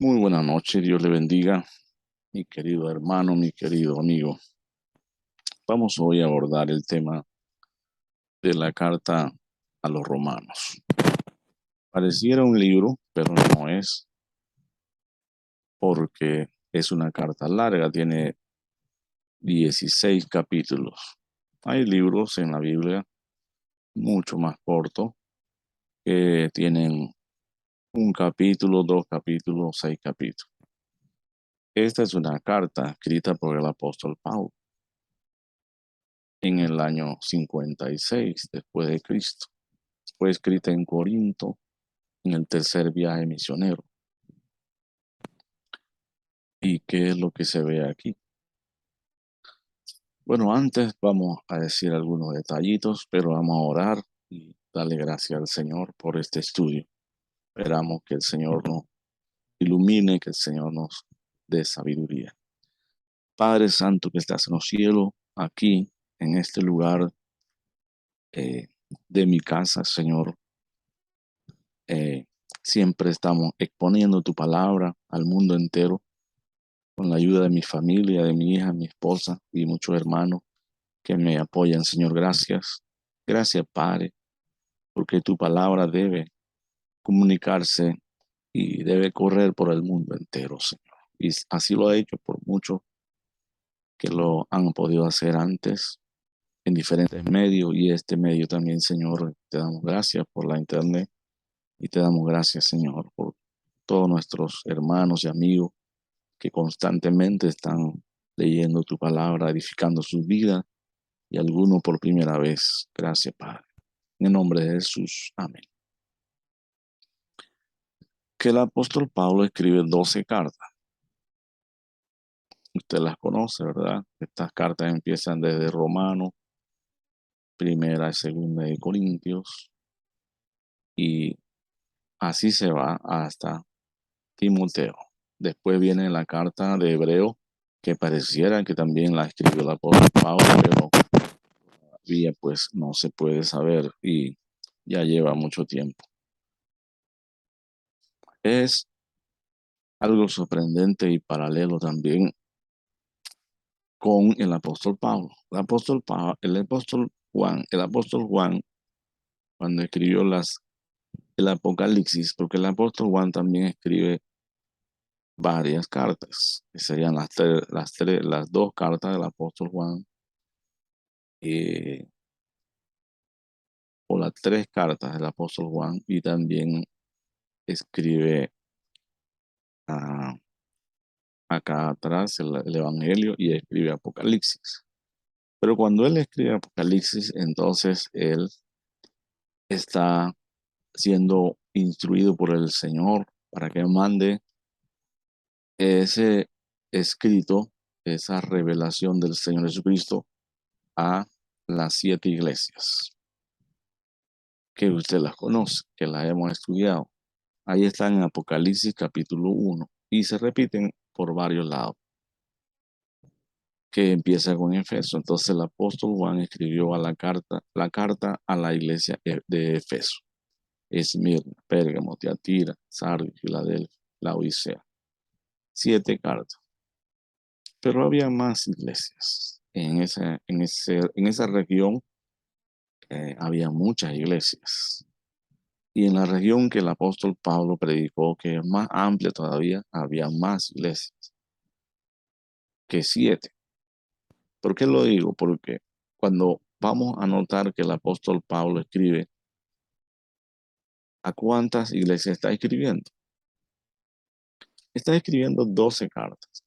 Muy buena noche, Dios le bendiga, mi querido hermano, mi querido amigo. Vamos hoy a abordar el tema de la carta a los romanos. Pareciera un libro, pero no es, porque es una carta larga, tiene 16 capítulos. Hay libros en la Biblia mucho más cortos que tienen un capítulo, dos capítulos, 6 capítulos. Esta es una carta escrita por el apóstol Pablo en el año 56 después de Cristo. Fue escrita en Corinto en el tercer viaje misionero. ¿Y qué es lo que se ve aquí? Bueno, antes vamos a decir algunos detallitos, pero vamos a orar y darle gracias al Señor por este estudio. Esperamos que el Señor nos ilumine, que el Señor nos dé sabiduría. Padre Santo que estás en los cielos, aquí en este lugar de mi casa, Señor, eh, siempre estamos exponiendo tu palabra al mundo entero con la ayuda de mi familia, de mi hija, mi esposa y muchos hermanos que me apoyan, Señor. Gracias. Gracias, Padre, porque tu palabra debe comunicarse y debe correr por el mundo entero, Señor. Y así lo ha hecho por muchos que lo han podido hacer antes en diferentes medios y este medio también, Señor. Te damos gracias por la internet y te damos gracias, Señor, por todos nuestros hermanos y amigos que constantemente están leyendo tu palabra, edificando sus vidas y algunos por primera vez. Gracias, Padre. En el nombre de Jesús. Amén. Que el apóstol Pablo escribe 12 cartas. Usted las conoce, ¿verdad? Estas cartas empiezan desde Romanos, primera y segunda de Corintios, y así se va hasta Timoteo. Después viene la carta de Hebreo, que pareciera que también la escribió el apóstol Pablo, pero todavía pues no se puede saber y ya lleva mucho tiempo. Es algo sorprendente y paralelo también con el apóstol Pablo. El apóstol Juan, cuando escribió el Apocalipsis, porque el apóstol Juan también escribe varias cartas, que serían las dos cartas del apóstol Juan, eh, o las tres cartas del apóstol Juan, y también escribe ah, acá atrás el Evangelio y escribe Apocalipsis. Pero cuando él escribe Apocalipsis, entonces él está siendo instruido por el Señor para que mande ese escrito, esa revelación del Señor Jesucristo a las 7 iglesias, que usted las conoce, que las hemos estudiado. Ahí están en Apocalipsis capítulo 1 y se repiten por varios lados, que empieza con Efeso. Entonces el apóstol Juan escribió la carta a la iglesia de Efeso, Esmirna, Pérgamo, Tiatira, Sardis, Filadelfia, Laodicea. 7 cartas. Pero había más iglesias. En esa región había muchas iglesias. Y en la región que el apóstol Pablo predicó, que es más amplia todavía, había más iglesias que 7. ¿Por qué lo digo? Porque cuando vamos a notar que el apóstol Pablo escribe, ¿a cuántas iglesias está escribiendo? Está escribiendo 12 cartas.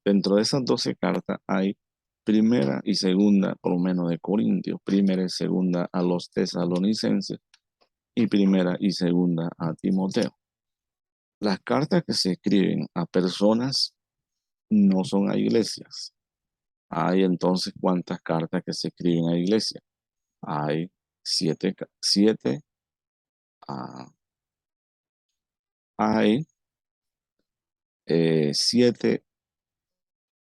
Dentro de esas 12 cartas hay primera y segunda, por lo menos de Corintios, primera y segunda a los tesalonicenses y primera y segunda a Timoteo. Las cartas que se escriben a personas no son a iglesias. Hay entonces cuántas cartas que se escriben a iglesias. Hay 7, hay 7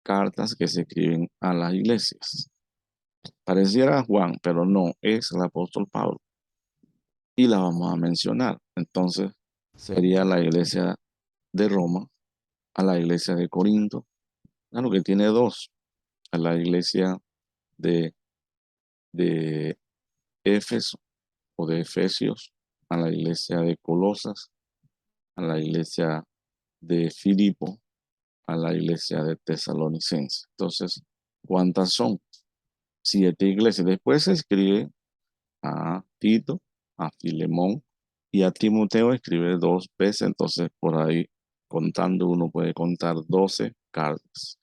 cartas que se escriben a las iglesias. Pareciera Juan, pero no, es el apóstol Pablo. Y la vamos a mencionar. Entonces, sería la iglesia de Roma, a la iglesia de Corinto, claro que tiene dos, a la iglesia de, de Éfeso o de Efesios, a la iglesia de Colosas, a la iglesia de Filipo, a la iglesia de Tesalonicenses. Entonces, ¿cuántas son? 7 iglesias. Después se escribe a Tito, a Filemón y a Timoteo escribe 2 veces. Entonces, por ahí, contando, uno puede contar 12 cartas,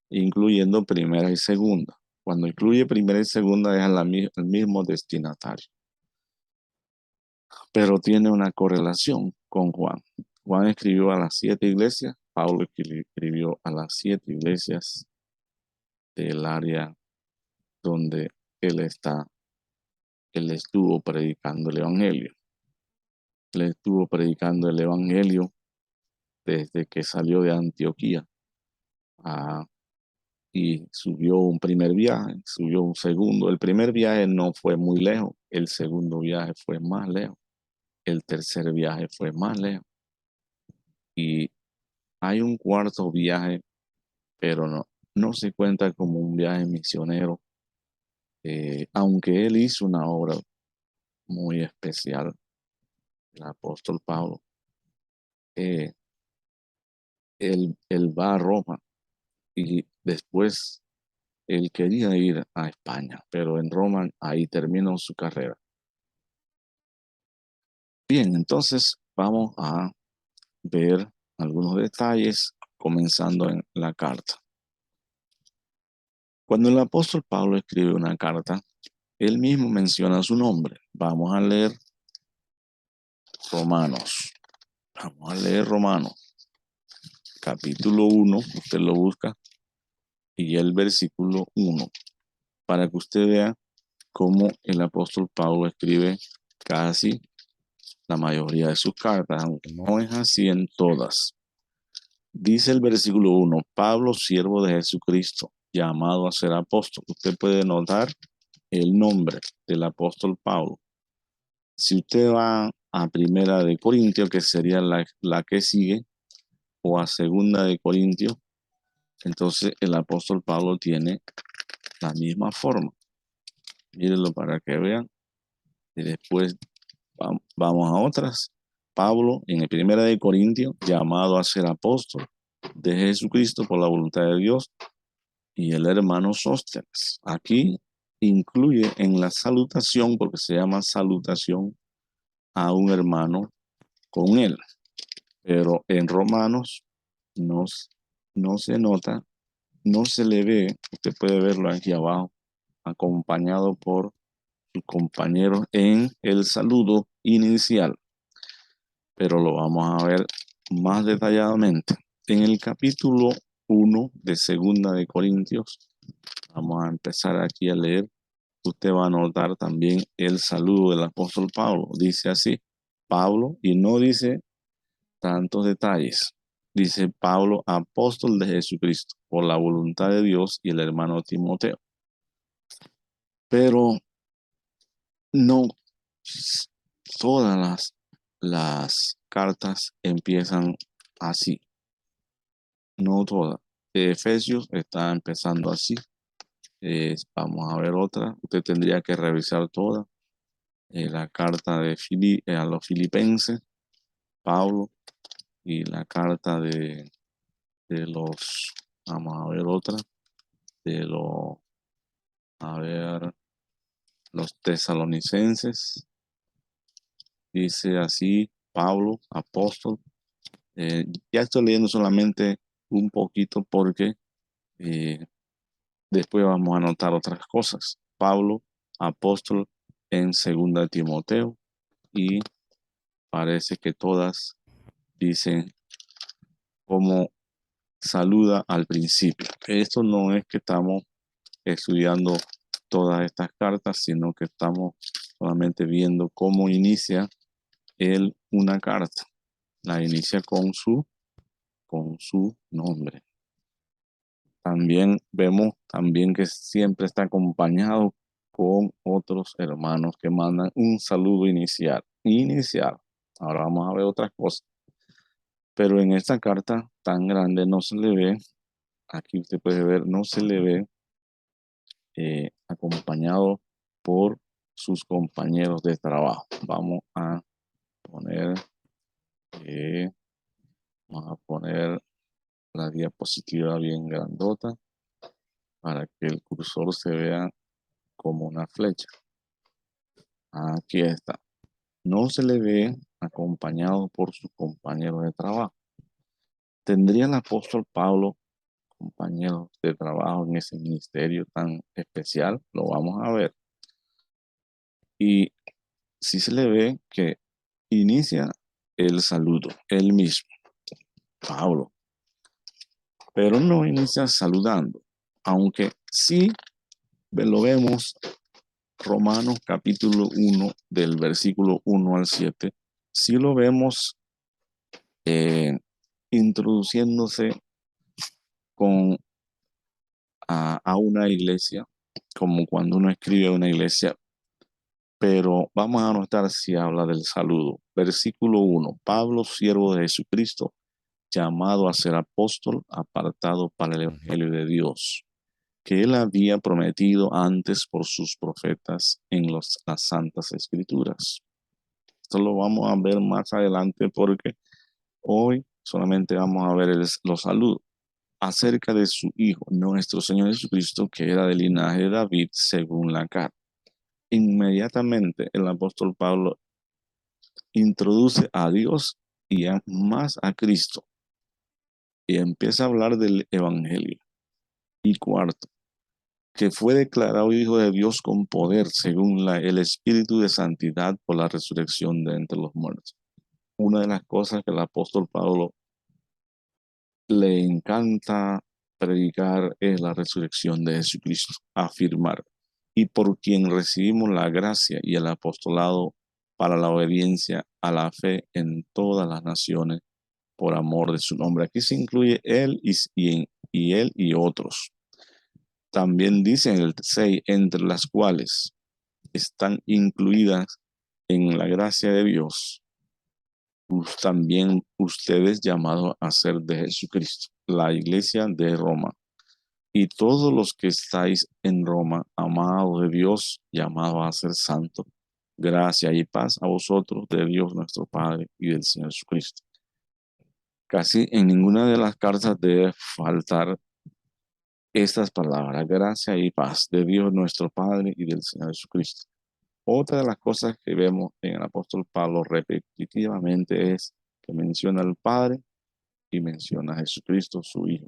incluyendo primera y segunda. Cuando incluye primera y segunda es el mismo destinatario, pero tiene una correlación con Juan. Juan escribió a las 7 iglesias, Pablo escribió a las 7 iglesias del área donde él está, él estuvo predicando el evangelio. Él estuvo predicando el evangelio desde que salió de Antioquía, y subió un primer viaje, subió un segundo. El primer viaje no fue muy lejos, el segundo viaje fue más lejos, el tercer viaje fue más lejos y hay un cuarto viaje, pero no se cuenta como un viaje misionero, aunque él hizo una obra muy especial, el apóstol Pablo. eh, él va a Roma y después él quería ir a España, pero en Roma ahí terminó su carrera. Bien, entonces vamos a ver algunos detalles comenzando en la carta. Cuando el apóstol Pablo escribe una carta, él mismo menciona su nombre. Vamos a leer Romanos. Vamos a leer Romanos, capítulo 1, usted lo busca, y el versículo 1, para que usted vea cómo el apóstol Pablo escribe casi la mayoría de sus cartas, aunque no es así en todas. Dice el versículo 1, Pablo, siervo de Jesucristo, llamado a ser apóstol. Usted puede notar el nombre del apóstol Pablo. Si usted va a Primera de Corintios, que sería la que sigue, o a Segunda de Corintios, entonces el apóstol Pablo tiene la misma forma. Mírenlo para que vean. Y después vamos a otras. Pablo, en el Primera de Corintios, llamado a ser apóstol de Jesucristo por la voluntad de Dios, y el hermano Sóstenes. Aquí incluye en la salutación, porque se llama salutación a un hermano con él, pero en Romanos no, no se nota, no se le ve, usted puede verlo aquí abajo, acompañado por sus compañeros en el saludo inicial, pero lo vamos a ver más detalladamente. En el capítulo 1 de Segunda de Corintios, vamos a empezar aquí a leer. Usted va a notar también el saludo del apóstol Pablo. Dice así, Pablo, y no dice tantos detalles. Dice Pablo, apóstol de Jesucristo, por la voluntad de Dios, y el hermano Timoteo. Pero no todas las cartas empiezan así. No todas. Efesios está empezando así. Vamos a ver otra. Usted tendría que revisar todas. La carta a los filipenses, Pablo, y la carta de los, vamos a ver otra, de los, a ver, los tesalonicenses, dice así, Pablo, apóstol. Ya estoy leyendo solamente un poquito porque eh, después vamos a anotar otras cosas. Pablo, apóstol en segunda de Timoteo, y parece que todas dicen como saluda al principio. Esto no es que estamos estudiando todas estas cartas, sino que estamos solamente viendo cómo inicia él una carta. La inicia con su nombre. También vemos también que siempre está acompañado con otros hermanos que mandan un saludo inicial. Inicial. Ahora vamos a ver otras cosas. Pero en esta carta tan grande, no se le ve, aquí usted puede ver, no se le ve acompañado por sus compañeros de trabajo. Poner, eh, vamos a poner la diapositiva bien grandota para que el cursor se vea como una flecha. Aquí está. No se le ve acompañado por sus compañeros de trabajo. ¿Tendría el apóstol Pablo compañeros de trabajo en ese ministerio tan especial? Lo vamos a ver. Y sí se le ve que inicia el saludo, él mismo, Pablo, pero no inicia saludando, aunque sí lo vemos Romanos capítulo 1 del versículo 1 al 7, sí lo vemos introduciéndose con a una iglesia, como cuando uno escribe a una iglesia, pero vamos a notar si habla del saludo. Versículo 1, Pablo, siervo de Jesucristo, llamado a ser apóstol, apartado para el Evangelio de Dios, que él había prometido antes por sus profetas en las Santas Escrituras. Esto lo vamos a ver más adelante porque hoy solamente vamos a ver los saludos acerca de su Hijo, nuestro Señor Jesucristo, que era del linaje de David según la carne. Inmediatamente el apóstol Pablo introduce a Dios y más a Cristo y empieza a hablar del Evangelio. Y cuarto, que fue declarado Hijo de Dios con poder según el Espíritu de Santidad por la resurrección de entre los muertos. Una de las cosas que el apóstol Pablo le encanta predicar es la resurrección de Jesucristo, afirmar, y por quien recibimos la gracia y el apostolado para la obediencia a la fe en todas las naciones por amor de su nombre. Aquí se incluye él y él y otros. También dice en el 6, entre las cuales están incluidas en la gracia de Dios, también ustedes llamados a ser de Jesucristo, la iglesia de Roma. Y todos los que estáis en Roma, amados de Dios, llamados a ser santos, gracia y paz a vosotros de Dios nuestro Padre y del Señor Jesucristo. Casi en ninguna de las cartas debe faltar estas palabras, gracia y paz de Dios nuestro Padre y del Señor Jesucristo. Otra de las cosas que vemos en el apóstol Pablo repetitivamente es que menciona al Padre y menciona a Jesucristo, su Hijo.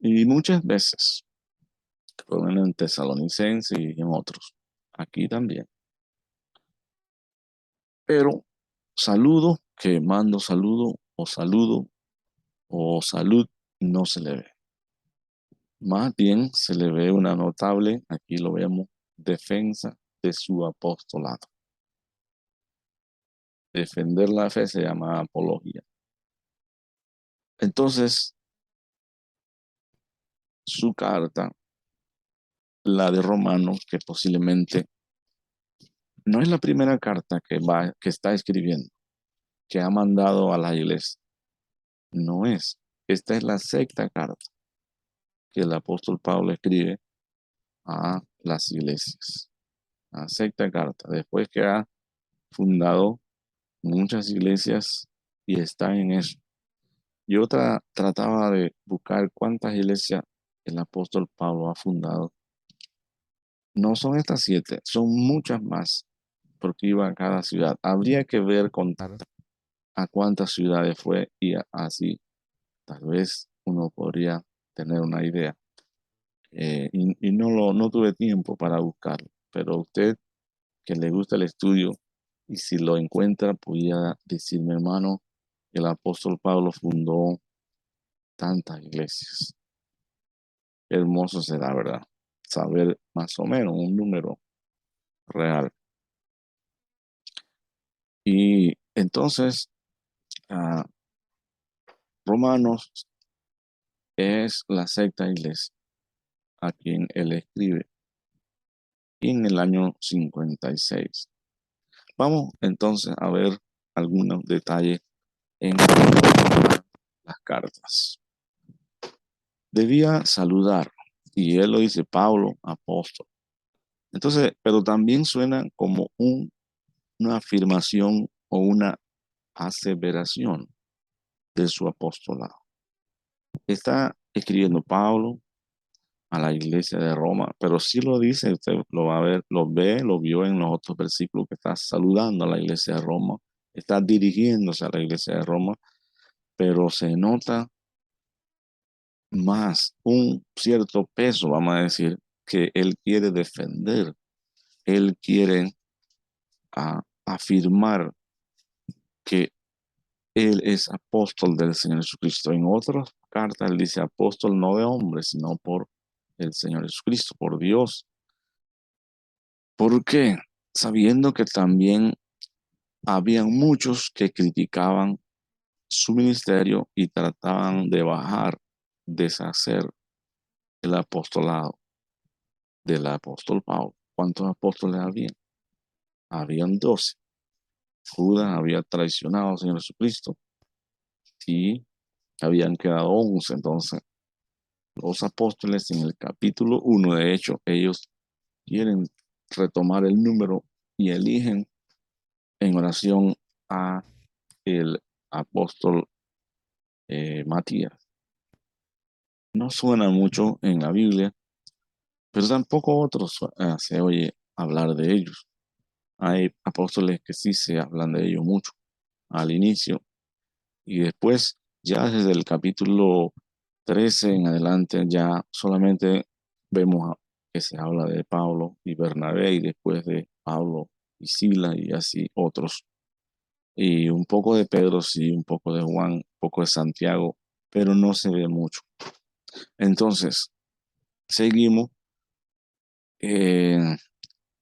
Y muchas veces, en Tesalonicenses y en otros, aquí también. Pero saludo, que mando saludo o salud, no se le ve. Más bien se le ve una notable, aquí lo vemos, defensa de su apostolado. Defender la fe se llama apología. Entonces, su carta, la de Romanos, que posiblemente no es la primera carta que está escribiendo, que ha mandado a la iglesia. No es. Esta es la sexta carta que el apóstol Pablo escribe a las iglesias. La sexta carta, después que ha fundado muchas iglesias y está en eso. Yo trataba de buscar cuántas iglesias el apóstol Pablo ha fundado. No son estas 7, son muchas más, porque iba a cada ciudad. Habría que ver, contar a cuántas ciudades fue y así tal vez uno podría tener una idea. Y no tuve tiempo para buscarlo, pero usted que le gusta el estudio y si lo encuentra, podría decirme, hermano, que el apóstol Pablo fundó tantas iglesias. Hermoso será, ¿verdad? Saber más o menos un número real. Y entonces, Romanos es la sexta iglesia a quien él escribe en el año 56. Vamos entonces a ver algunos detalles en las cartas. Debía saludar, y él lo dice, Pablo, apóstol. Entonces, pero también suena como una afirmación o una aseveración de su apostolado. Está escribiendo Pablo a la iglesia de Roma, pero sí lo dice, usted lo va a ver, lo vio en los otros versículos, que está saludando a la iglesia de Roma, está dirigiéndose a la iglesia de Roma, pero se nota más un cierto peso, vamos a decir, que él quiere defender, él quiere afirmar que él es apóstol del Señor Jesucristo. En otras cartas él dice apóstol no de hombres, sino por el Señor Jesucristo, por Dios. ¿Por qué? Sabiendo que también habían muchos que criticaban su ministerio y trataban de bajar, deshacer el apostolado del apóstol Pablo. ¿Cuántos apóstoles habían? Habían 12. Judas había traicionado al Señor Jesucristo y habían quedado 11. Entonces, los apóstoles en el capítulo 1, de hecho, ellos quieren retomar el número y eligen en oración a el apóstol Matías. No suena mucho en la Biblia, pero tampoco otros se oye hablar de ellos. Hay apóstoles que sí se hablan de ellos mucho al inicio y después, ya desde el capítulo 13 en adelante, ya solamente vemos que se habla de Pablo y Bernabé y después de Pablo y Sila y así otros. Y un poco de Pedro, sí, un poco de Juan, un poco de Santiago, pero no se ve mucho. Entonces, seguimos.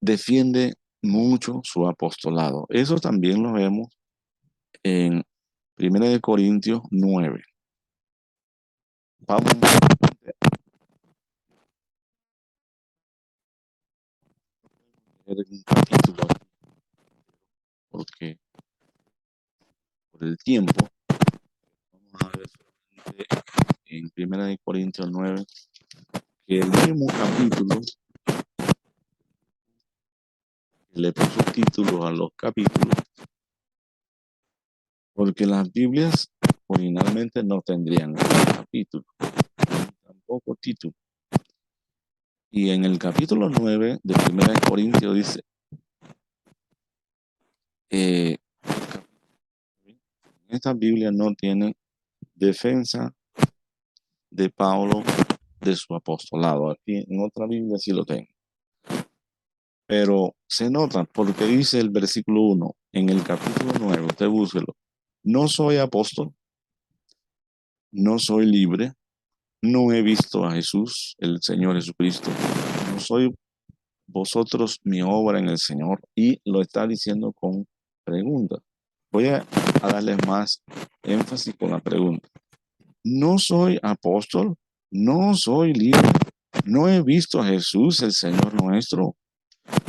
Defiende mucho su apostolado. Eso también lo vemos en 1 Corintios 9. Vamos a leer un capítulo porque por el tiempo vamos a ver solamente en 1 Corintios 9 que el mismo capítulo le puso títulos a los capítulos porque las Biblias originalmente no tendrían capítulo, tampoco título. Y en el capítulo 9 de 1 Corintios dice, esta Biblia no tiene defensa de Pablo de su apostolado. Aquí en otra Biblia sí lo tengo. Pero se nota porque dice el versículo 1 en el capítulo 9, usted búsquelo. No soy apóstol, no soy libre, no he visto a Jesús, el Señor Jesucristo. No soy vosotros mi obra en el Señor. Y lo está diciendo con preguntas. Voy a darles más énfasis con la pregunta. No soy apóstol, no soy libre, no he visto a Jesús, el Señor nuestro,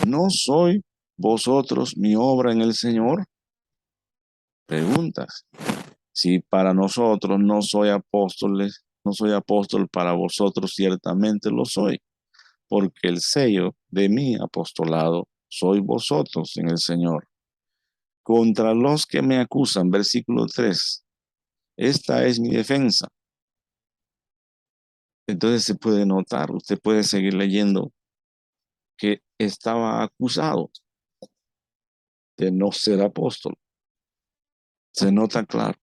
no soy vosotros mi obra en el Señor. Preguntas. Si para nosotros no soy apóstoles, no soy apóstol, para vosotros ciertamente lo soy, porque el sello de mi apostolado soy vosotros en el Señor. Contra los que me acusan, versículo 3, esta es mi defensa. Entonces se puede notar, usted puede seguir leyendo que estaba acusado de no ser apóstol. Se nota claro.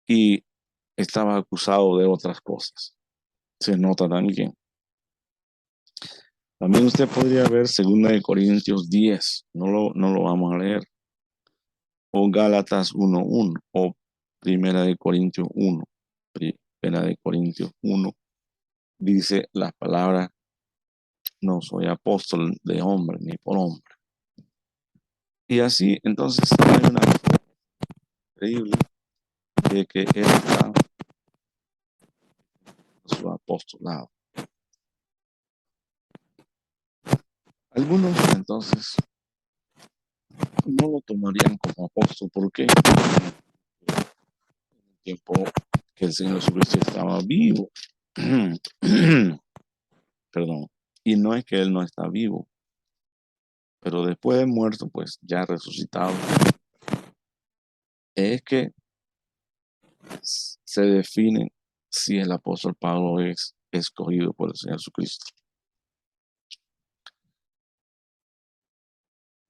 Y estaba acusado de otras cosas. Se nota también. También usted podría ver 2 Corintios 10, no lo vamos a leer, o Gálatas 1:1, o 1 Corintios 1. 1 Corintios 1 dice las palabras, no soy apóstol de hombre ni por hombre. Y así, entonces, hay una increíble de que él está su apostolado. Algunos entonces no lo tomarían como apóstol. ¿Por qué? tiempo que el Señor Jesucristo estaba vivo. Perdón. Y no es que Él no está vivo, pero después de muerto, pues ya resucitado, es que se define si el apóstol Pablo es escogido por el Señor Jesucristo.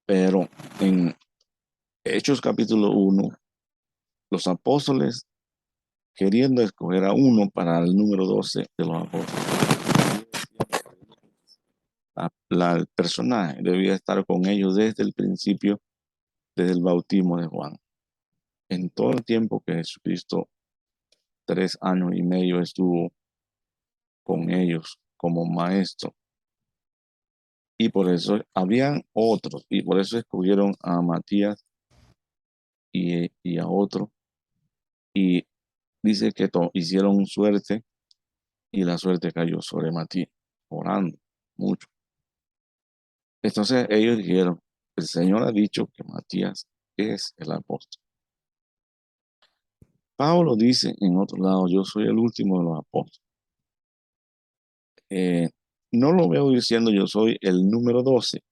Pero en Hechos capítulo 1, los apóstoles queriendo escoger a uno para el número 12 de los apóstoles, el personaje debía estar con ellos desde el principio, desde el bautismo de Juan. En todo el tiempo que Jesucristo, 3 años y medio, estuvo con ellos como maestro. Y por eso habían otros, y por eso escogieron a Matías y a otro. Y dice que hicieron suerte y la suerte cayó sobre Matías, orando mucho. Entonces ellos dijeron, el Señor ha dicho que Matías es el apóstol. Pablo dice en otro lado, yo soy el último de los apóstoles. No lo veo diciendo yo soy el número 12,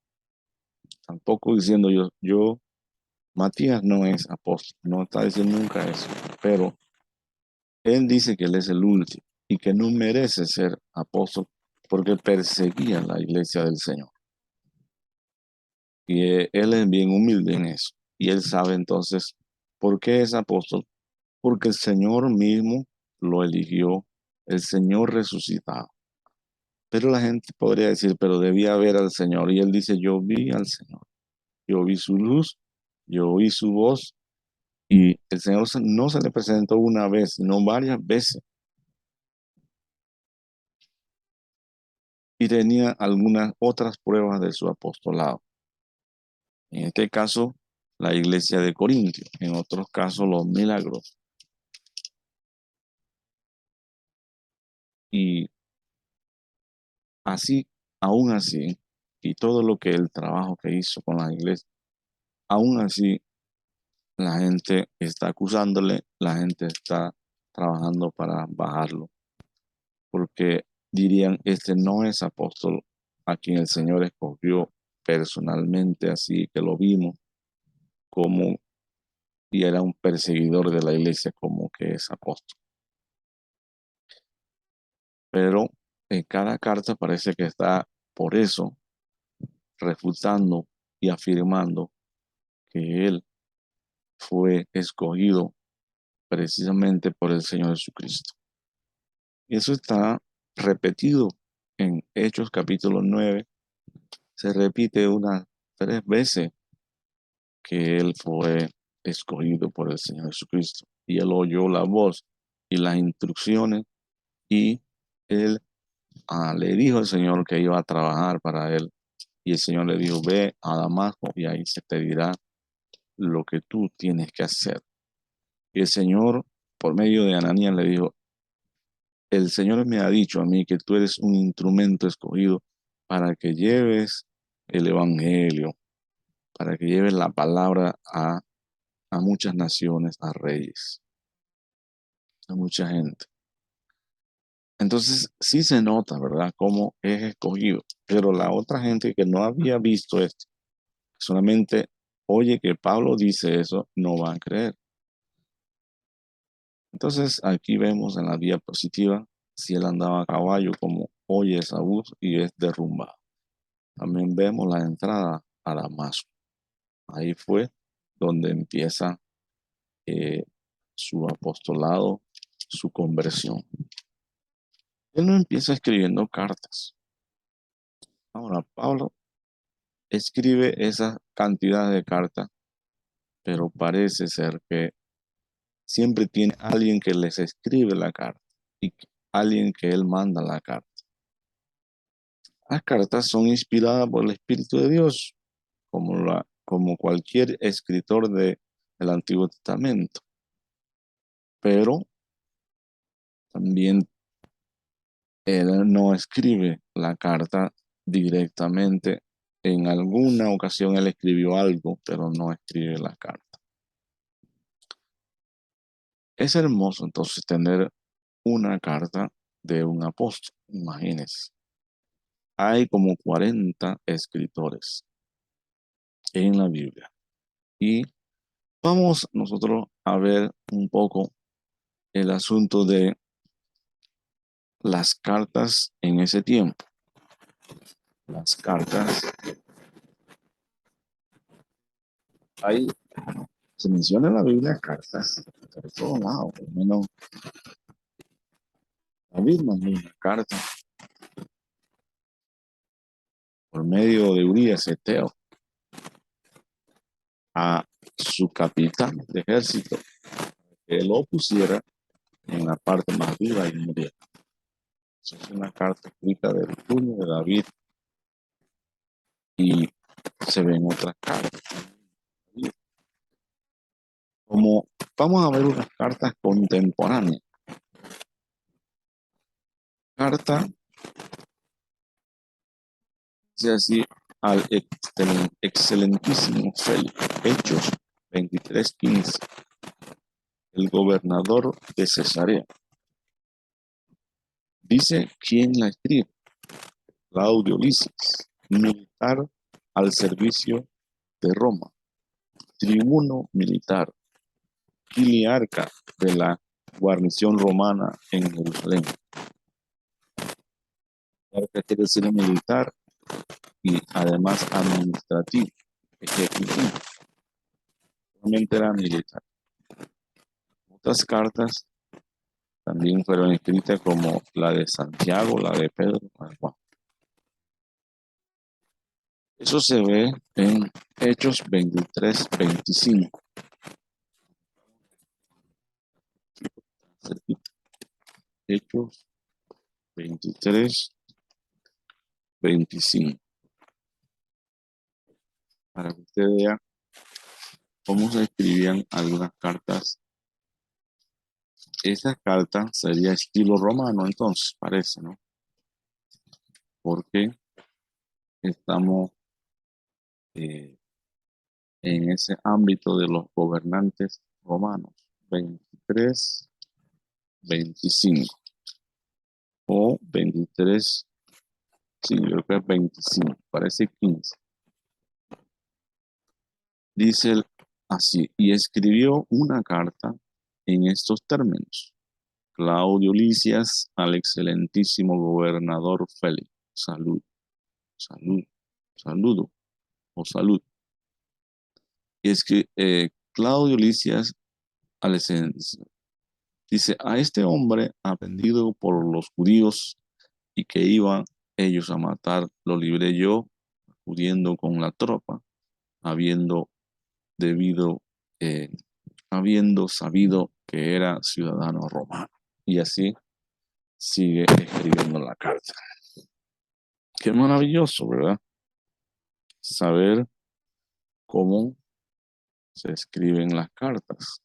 tampoco diciendo yo, Matías no es apóstol, no está diciendo nunca eso, pero él dice que él es el último y que no merece ser apóstol porque perseguía la iglesia del Señor. Y él es bien humilde en eso. Y él sabe entonces por qué es apóstol, porque el Señor mismo lo eligió, el Señor resucitado. Pero la gente podría decir, pero debía ver al Señor. Y él dice, yo vi al Señor, yo vi su luz, yo oí su voz. Y el Señor no se le presentó una vez, sino varias veces. Y tenía algunas otras pruebas de su apostolado. En este caso, la iglesia de Corintio. En otros casos, los milagros. Y así, aún así, y todo lo que el trabajo que hizo con la iglesia, aún así, la gente está acusándole, la gente está trabajando para bajarlo, porque dirían, este no es apóstol a quien el Señor escogió personalmente, así que lo vimos como, y era un perseguidor de la iglesia como que es apóstol. Pero en cada carta parece que está por eso refutando y afirmando que él fue escogido precisamente por el Señor Jesucristo. Y eso está repetido en Hechos capítulo 9. Se repite unas 3 veces que él fue escogido por el Señor Jesucristo. Y él oyó la voz y las instrucciones y él le dijo al Señor que iba a trabajar para él. Y el Señor le dijo, ve a Damasco y ahí se te dirá lo que tú tienes que hacer. Y el Señor, por medio de Ananías, le dijo, el Señor me ha dicho a mí que tú eres un instrumento escogido para que lleves el Evangelio, para que lleves la palabra a muchas naciones, a reyes, a mucha gente. Entonces sí se nota, ¿verdad?, cómo es escogido. Pero la otra gente que no había visto esto, solamente oye que Pablo dice eso, no van a creer. Entonces aquí vemos en la diapositiva si él andaba a caballo, como oye esa voz y es derrumbado. También vemos la entrada a Damasco. Ahí fue donde empieza eh, su apostolado, su conversión. Él no empieza escribiendo cartas. Ahora, Pablo escribe esa cantidad de cartas, pero parece ser que siempre tiene alguien que les escribe la carta y alguien que él manda la carta. Las cartas son inspiradas por el Espíritu de Dios, como cualquier escritor del Antiguo Testamento. Pero también él no escribe la carta directamente. En alguna ocasión él escribió algo, pero no escribe la carta. Es hermoso entonces tener una carta de un apóstol. Imagínense, hay como 40 escritores en la Biblia. Y vamos nosotros a ver un poco el asunto de las cartas en ese tiempo. Las cartas, ahí se menciona en la Biblia cartas por todos lados, por lo menos David mandó una carta por medio de Urías Eteo a su capitán de ejército, que lo pusiera en la parte más dura y muriera. Esa es una carta escrita del puño de David y se ven otras cartas. Como vamos a ver unas cartas contemporáneas. Carta, dice así, al excelentísimo Félix, Hechos 23:15, el gobernador de Cesarea. Dice quién la escribe: Claudio Lisias, militar al servicio de Roma, tribuno militar, filiarca de la guarnición romana en Jerusalén. Filiarca quiere decir militar y además administrativo, ejecutivo. Solamente era militar. Otras cartas también fueron escritas como la de Santiago, la de Pedro, la de Juan. Eso se ve en Hechos 23:25. Hechos 23:25. Para que usted vea cómo se escribían algunas cartas. Esta carta sería estilo romano, entonces, parece, ¿no? Porque estamos en ese ámbito de los gobernantes romanos. 23:25 o 23, sí, yo creo que es 25, parece 15. Dice así: y escribió una carta en estos términos: Claudio Lisias al excelentísimo gobernador Félix. Salud, salud, saludo o salud. Y es que Claudio Lisias al dice: a este hombre aprendido por los judíos y que iban ellos a matar, lo libré yo, acudiendo con la tropa, habiendo debido, eh, habiendo sabido que era ciudadano romano. Y así sigue escribiendo la carta. Qué maravilloso, ¿verdad? Saber cómo se escriben las cartas.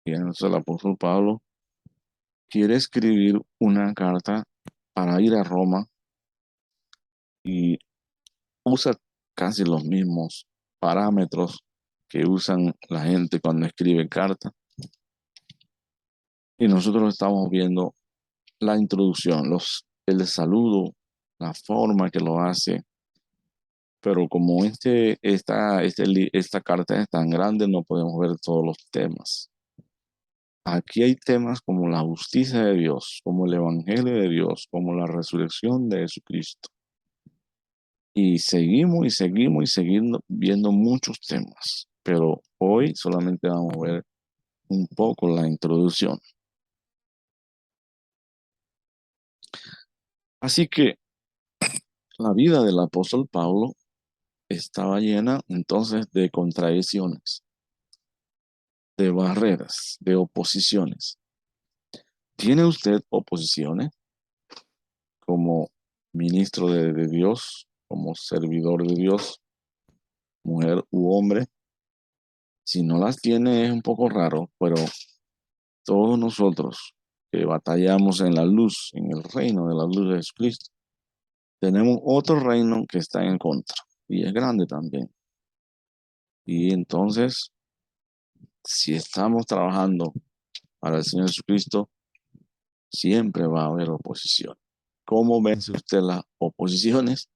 Y entonces el apóstol Pablo quiere escribir una carta para ir a Roma y usa casi los mismos parámetros que usan la gente cuando escribe cartas. Y nosotros estamos viendo la introducción, el saludo, la forma que lo hace. Pero como esta carta es tan grande, no podemos ver todos los temas. Aquí hay temas como la justicia de Dios, como el evangelio de Dios, como la resurrección de Jesucristo. Y seguimos y seguimos y seguimos viendo muchos temas. Pero hoy solamente vamos a ver un poco la introducción. Así que la vida del apóstol Pablo estaba llena entonces de contradicciones, de barreras, de oposiciones. ¿Tiene usted oposiciones como ministro de Dios, como servidor de Dios, mujer u hombre? Si no las tiene es un poco raro, pero todos nosotros que batallamos en la luz, en el reino de la luz de Jesucristo, tenemos otro reino que está en contra y es grande también. Y entonces, si estamos trabajando para el Señor Jesucristo, siempre va a haber oposición. ¿Cómo vence usted las oposiciones?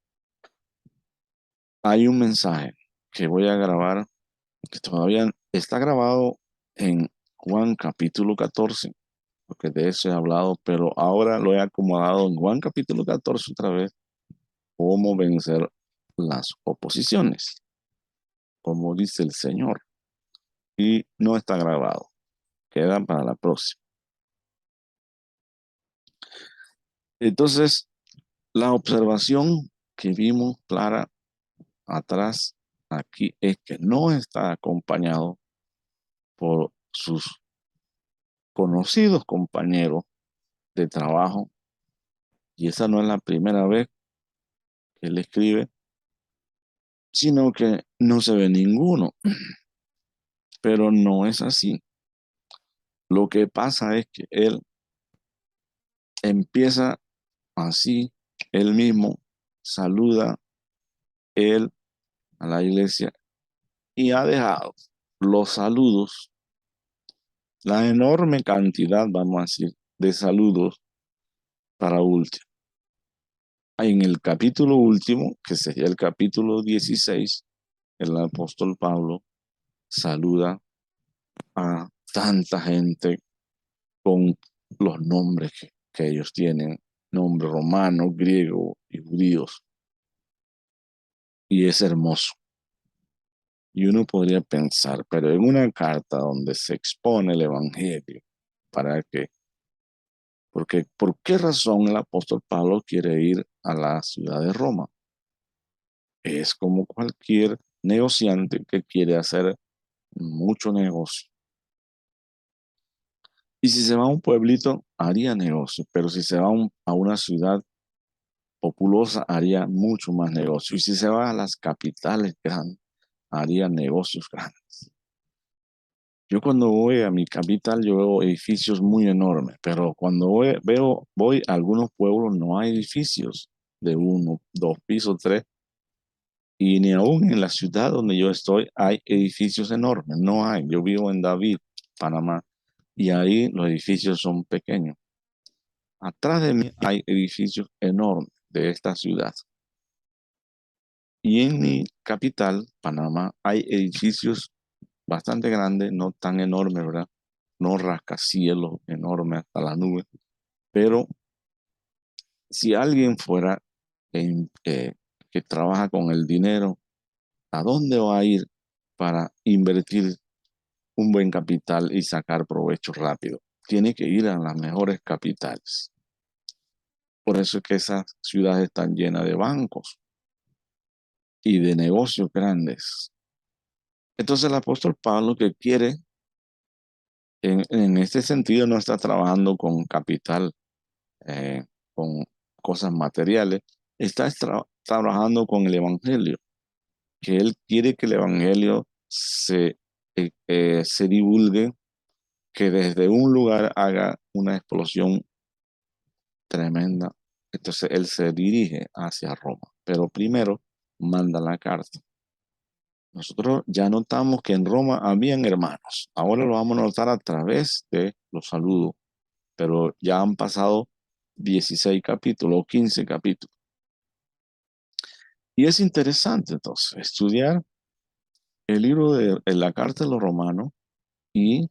Hay un mensaje que voy a grabar, que todavía está grabado en Juan capítulo 14, porque de eso he hablado, pero ahora lo he acomodado en Juan capítulo 14 otra vez, cómo vencer las oposiciones, como dice el Señor. Y no está grabado, queda para la próxima. Entonces, la observación que vimos clara atrás aquí es que no está acompañado por sus conocidos compañeros de trabajo, y esa no es la primera vez que él escribe, sino que no se ve ninguno, pero no es así. Lo que pasa es que él empieza así, él mismo saluda él a la iglesia y ha dejado los saludos, la enorme cantidad, vamos a decir, de saludos para último. En el capítulo último, que sería el capítulo 16, el apóstol Pablo saluda a tanta gente con los nombres que ellos tienen, nombres romanos, griegos y judíos. Y es hermoso. Y uno podría pensar, pero en una carta donde se expone el Evangelio, ¿para qué? Porque, ¿por qué razón el apóstol Pablo quiere ir a la ciudad de Roma? Es como cualquier negociante que quiere hacer mucho negocio. Y si se va a un pueblito, haría negocio, pero si se va a una ciudad populosa, haría mucho más negocio. Y si se va a las capitales grandes, haría negocios grandes. Yo cuando voy a mi capital, yo veo edificios muy enormes, pero cuando voy a algunos pueblos, no hay edificios de uno, dos pisos, tres, y ni aún en la ciudad donde yo estoy hay edificios enormes, no hay. Yo vivo en David, Panamá, y ahí los edificios son pequeños. Atrás de mí hay edificios enormes de esta ciudad. Y en mi capital, Panamá, hay edificios bastante grandes, no tan enormes, ¿verdad? No rascacielos enormes hasta la nube. Pero si alguien fuera que trabaja con el dinero, ¿a dónde va a ir para invertir un buen capital y sacar provecho rápido? Tiene que ir a las mejores capitales. Por eso es que esas ciudades están llenas de bancos y de negocios grandes. Entonces el apóstol Pablo que quiere, en este sentido, no está trabajando con capital, con cosas materiales, está trabajando con el evangelio, que él quiere que el evangelio se divulgue, que desde un lugar haga una explosión tremenda. Entonces él se dirige hacia Roma, pero primero manda la carta. Nosotros ya notamos que en Roma habían hermanos. Ahora lo vamos a notar a través de los saludos, pero ya han pasado 16 capítulos o 15 capítulos. Y es interesante entonces estudiar el libro de la carta de los romanos y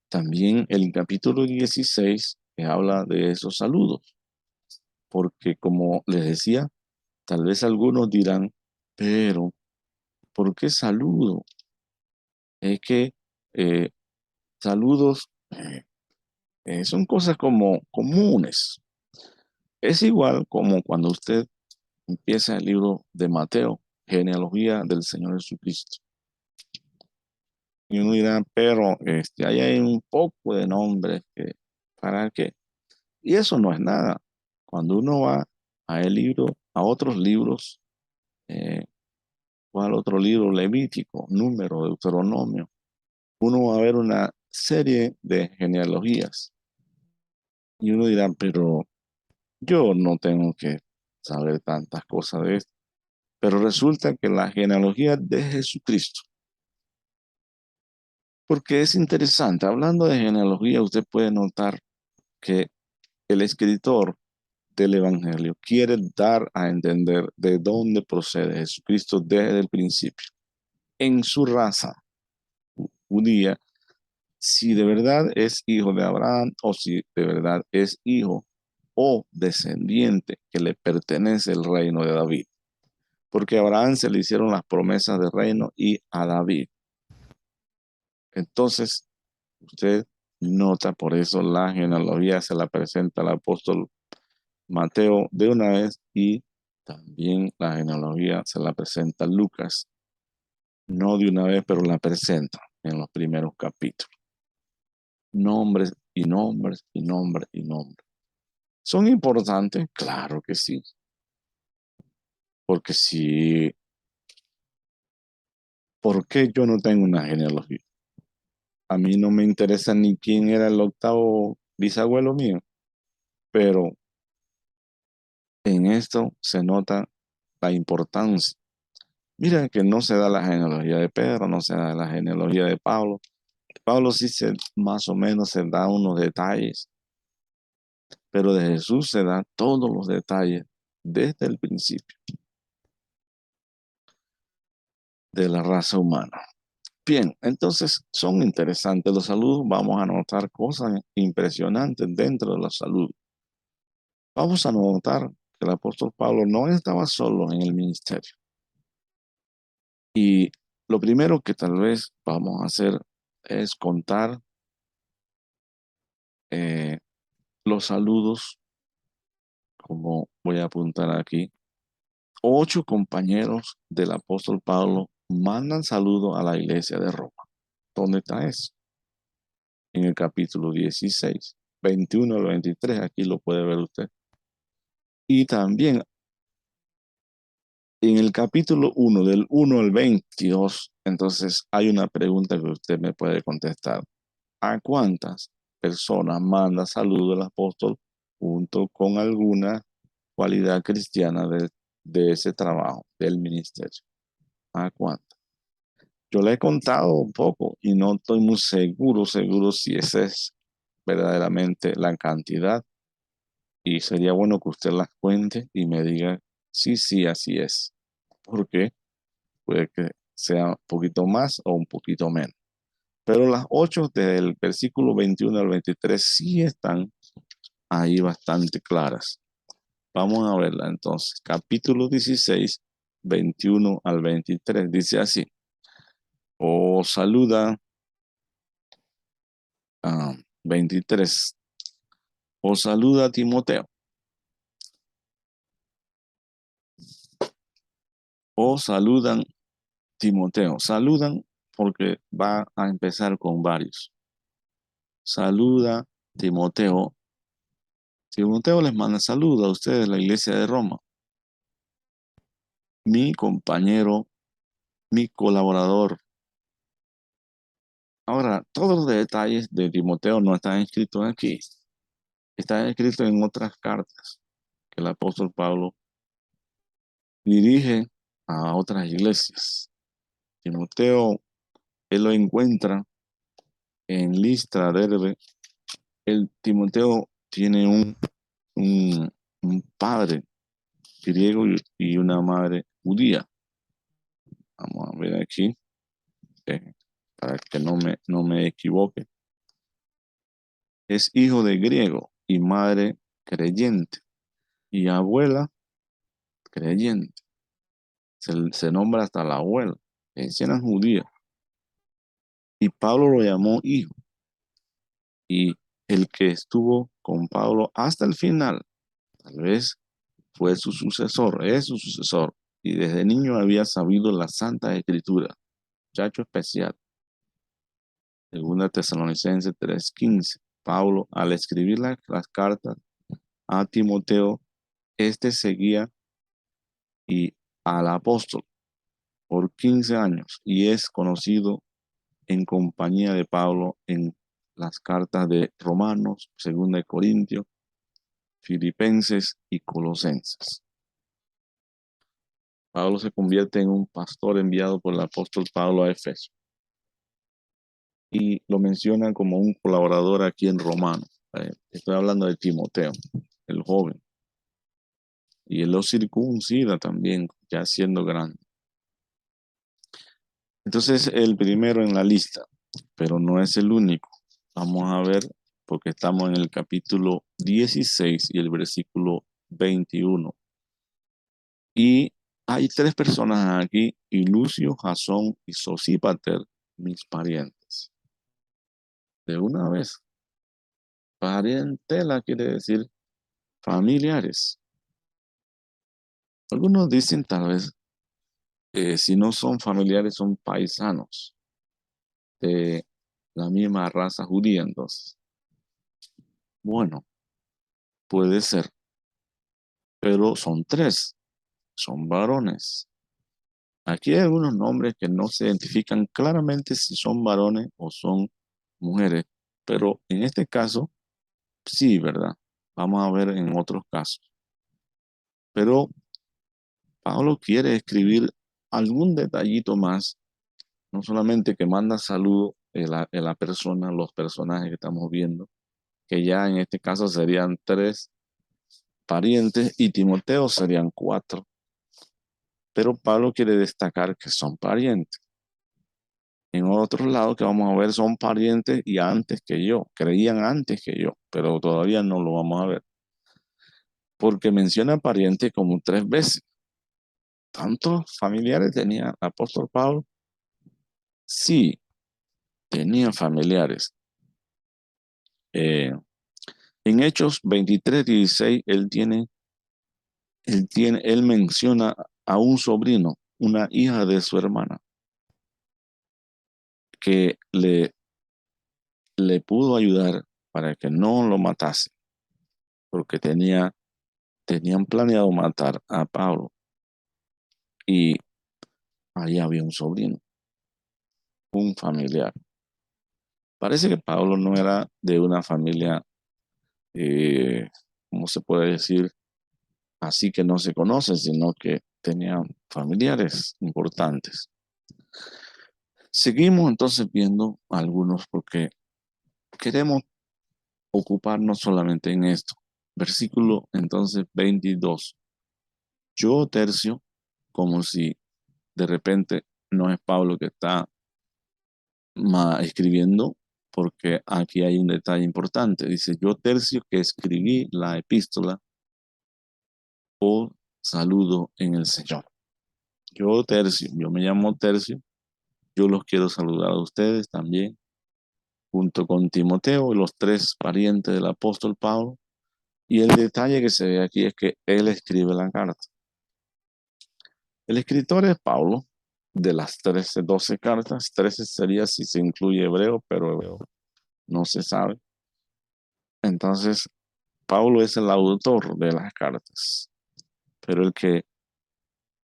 también el capítulo 16 que habla de esos saludos. Porque como les decía, tal vez algunos dirán, pero ¿por qué saludo? Es que eh, saludos son cosas como comunes. Es igual como cuando usted empieza el libro de Mateo, genealogía del Señor Jesucristo. Y uno dirá, pero ahí hay un poco de nombres que, ¿para qué? Y eso no es nada. Cuando uno va a el libro, a otros libros, o al otro libro, Levítico, Número, Deuteronomio, uno va a ver una serie de genealogías. Y uno dirá, pero yo no tengo que saber tantas cosas de esto. Pero resulta que la genealogía de Jesucristo Porque es interesante. Hablando de genealogía, usted puede notar que el escritor del Evangelio quiere dar a entender de dónde procede Jesucristo desde el principio. En su raza judía, si de verdad es hijo de Abraham o si de verdad es hijo o descendiente que le pertenece el reino de David. Porque a Abraham se le hicieron las promesas de reino y a David. Entonces, usted nota, por eso la genealogía se la presenta al apóstol Mateo de una vez y también la genealogía se la presenta Lucas, no de una vez, pero la presenta en los primeros capítulos. Nombres y nombres y nombres y nombres. ¿Son importantes? Claro que sí, porque si, ¿por qué yo no tengo una genealogía? A mí no me interesa ni quién era el octavo bisabuelo mío, pero en esto se nota la importancia. Mira que no se da la genealogía de Pedro, no se da la genealogía de Pablo. Pablo sí se, más o menos se da unos detalles, pero de Jesús se da todos los detalles desde el principio de la raza humana. Bien, entonces son interesantes los saludos. Vamos a notar cosas impresionantes dentro de los saludos. Vamos a notar que el apóstol Pablo no estaba solo en el ministerio. Y lo primero que tal vez vamos a hacer es contar eh, los saludos, como voy a apuntar aquí. 8 compañeros del apóstol Pablo mandan saludo a la iglesia de Roma. ¿Dónde está eso? En el capítulo 16, 21 al 23, aquí lo puede ver usted. Y también en el capítulo 1, del 1 al 22, entonces hay una pregunta que usted me puede contestar. ¿A cuántas personas manda saludo el apóstol junto con alguna cualidad cristiana de ese trabajo, del ministerio? ¿A cuántas? Yo le he contado un poco y no estoy muy seguro si esa es verdaderamente la cantidad. Y sería bueno que usted las cuente y me diga, sí, sí, así es. Porque puede que sea un poquito más o un poquito menos. Pero las 8 del versículo 21 al 23 sí están ahí bastante claras. Vamos a verla entonces. Capítulo 16, 21 al 23. Dice así. O saluda 23. O saluda Timoteo. O saludan Timoteo. Saludan porque va a empezar con varios. Saluda Timoteo. Timoteo les manda saludos a ustedes, la iglesia de Roma. Mi compañero, mi colaborador. Ahora, todos los detalles de Timoteo no están escritos aquí. Están escritos en otras cartas que el apóstol Pablo dirige a otras iglesias. Timoteo, él lo encuentra en Listra, Derbe. El Timoteo tiene un, un padre griego y una madre judía. Vamos a ver aquí, para que no me equivoque. Es hijo de griego y madre creyente y abuela creyente. Se nombra hasta la abuela. Eran judías. Y Pablo lo llamó hijo. Y el que estuvo con Pablo hasta el final, tal vez fue su sucesor, es su sucesor. Y desde niño había sabido la Santa Escritura. Muchacho especial. Segunda Tesalonicenses 3:15. Pablo, al escribir las cartas a Timoteo, este seguía y al apóstol por 15 años y es conocido en compañía de Pablo en las cartas de Romanos, Segunda de Corintios, Filipenses y Colosenses. Pablo se convierte en un pastor enviado por el apóstol Pablo a Efeso. y lo menciona como un colaborador aquí en Romano. Estoy hablando de Timoteo, el joven. Y él lo circuncida también, ya siendo grande. Entonces, el primero en la lista, pero no es el único. Vamos a ver, porque estamos en el capítulo 16 y el versículo 21. Y hay tres personas aquí, y Lucio, Jasón y Sosípater, mis parientes. De una vez, parientela quiere decir familiares. Algunos dicen tal vez, si no son familiares, son paisanos de la misma raza judía, entonces. Bueno, puede ser, pero son tres, son varones. Aquí hay algunos nombres que no se identifican claramente si son varones o son mujeres, pero en este caso, sí, ¿verdad? Vamos a ver en otros casos. Pero Pablo quiere escribir algún detallito más, no solamente que manda saludos en la persona, los personajes que estamos viendo, que ya en este caso serían tres parientes y Timoteo serían cuatro. Pero Pablo quiere destacar que son parientes. En otros lados que vamos a ver son parientes y antes que yo, creían antes que yo, pero todavía no lo vamos a ver. Porque menciona pariente como tres veces. ¿Tantos familiares tenía el apóstol Pablo? Sí, tenía familiares. Eh, en Hechos 23:16, él menciona a un sobrino, una hija de su hermana, que le pudo ayudar para que no lo matase, porque tenían planeado matar a Pablo y ahí había un sobrino, un familiar. Parece que Pablo no era de una familia, eh, ¿cómo se puede decir? Así que no se conoce, sino que tenía familiares importantes. Seguimos entonces viendo algunos porque queremos ocuparnos solamente en esto. Versículo entonces 22. Yo tercio, como si de repente no es Pablo que está escribiendo, porque aquí hay un detalle importante. Dice, yo tercio que escribí la epístola o saludo en el Señor. Yo tercio, yo me llamo Tercio, yo los quiero saludar a ustedes también, junto con Timoteo y los tres parientes del apóstol Pablo. Y el detalle que se ve aquí es que él escribe la carta. El escritor es Pablo, de las 13, 12 cartas, 13 sería si se incluye hebreo, pero hebreo no se sabe. Entonces, Pablo es el autor de las cartas, pero el que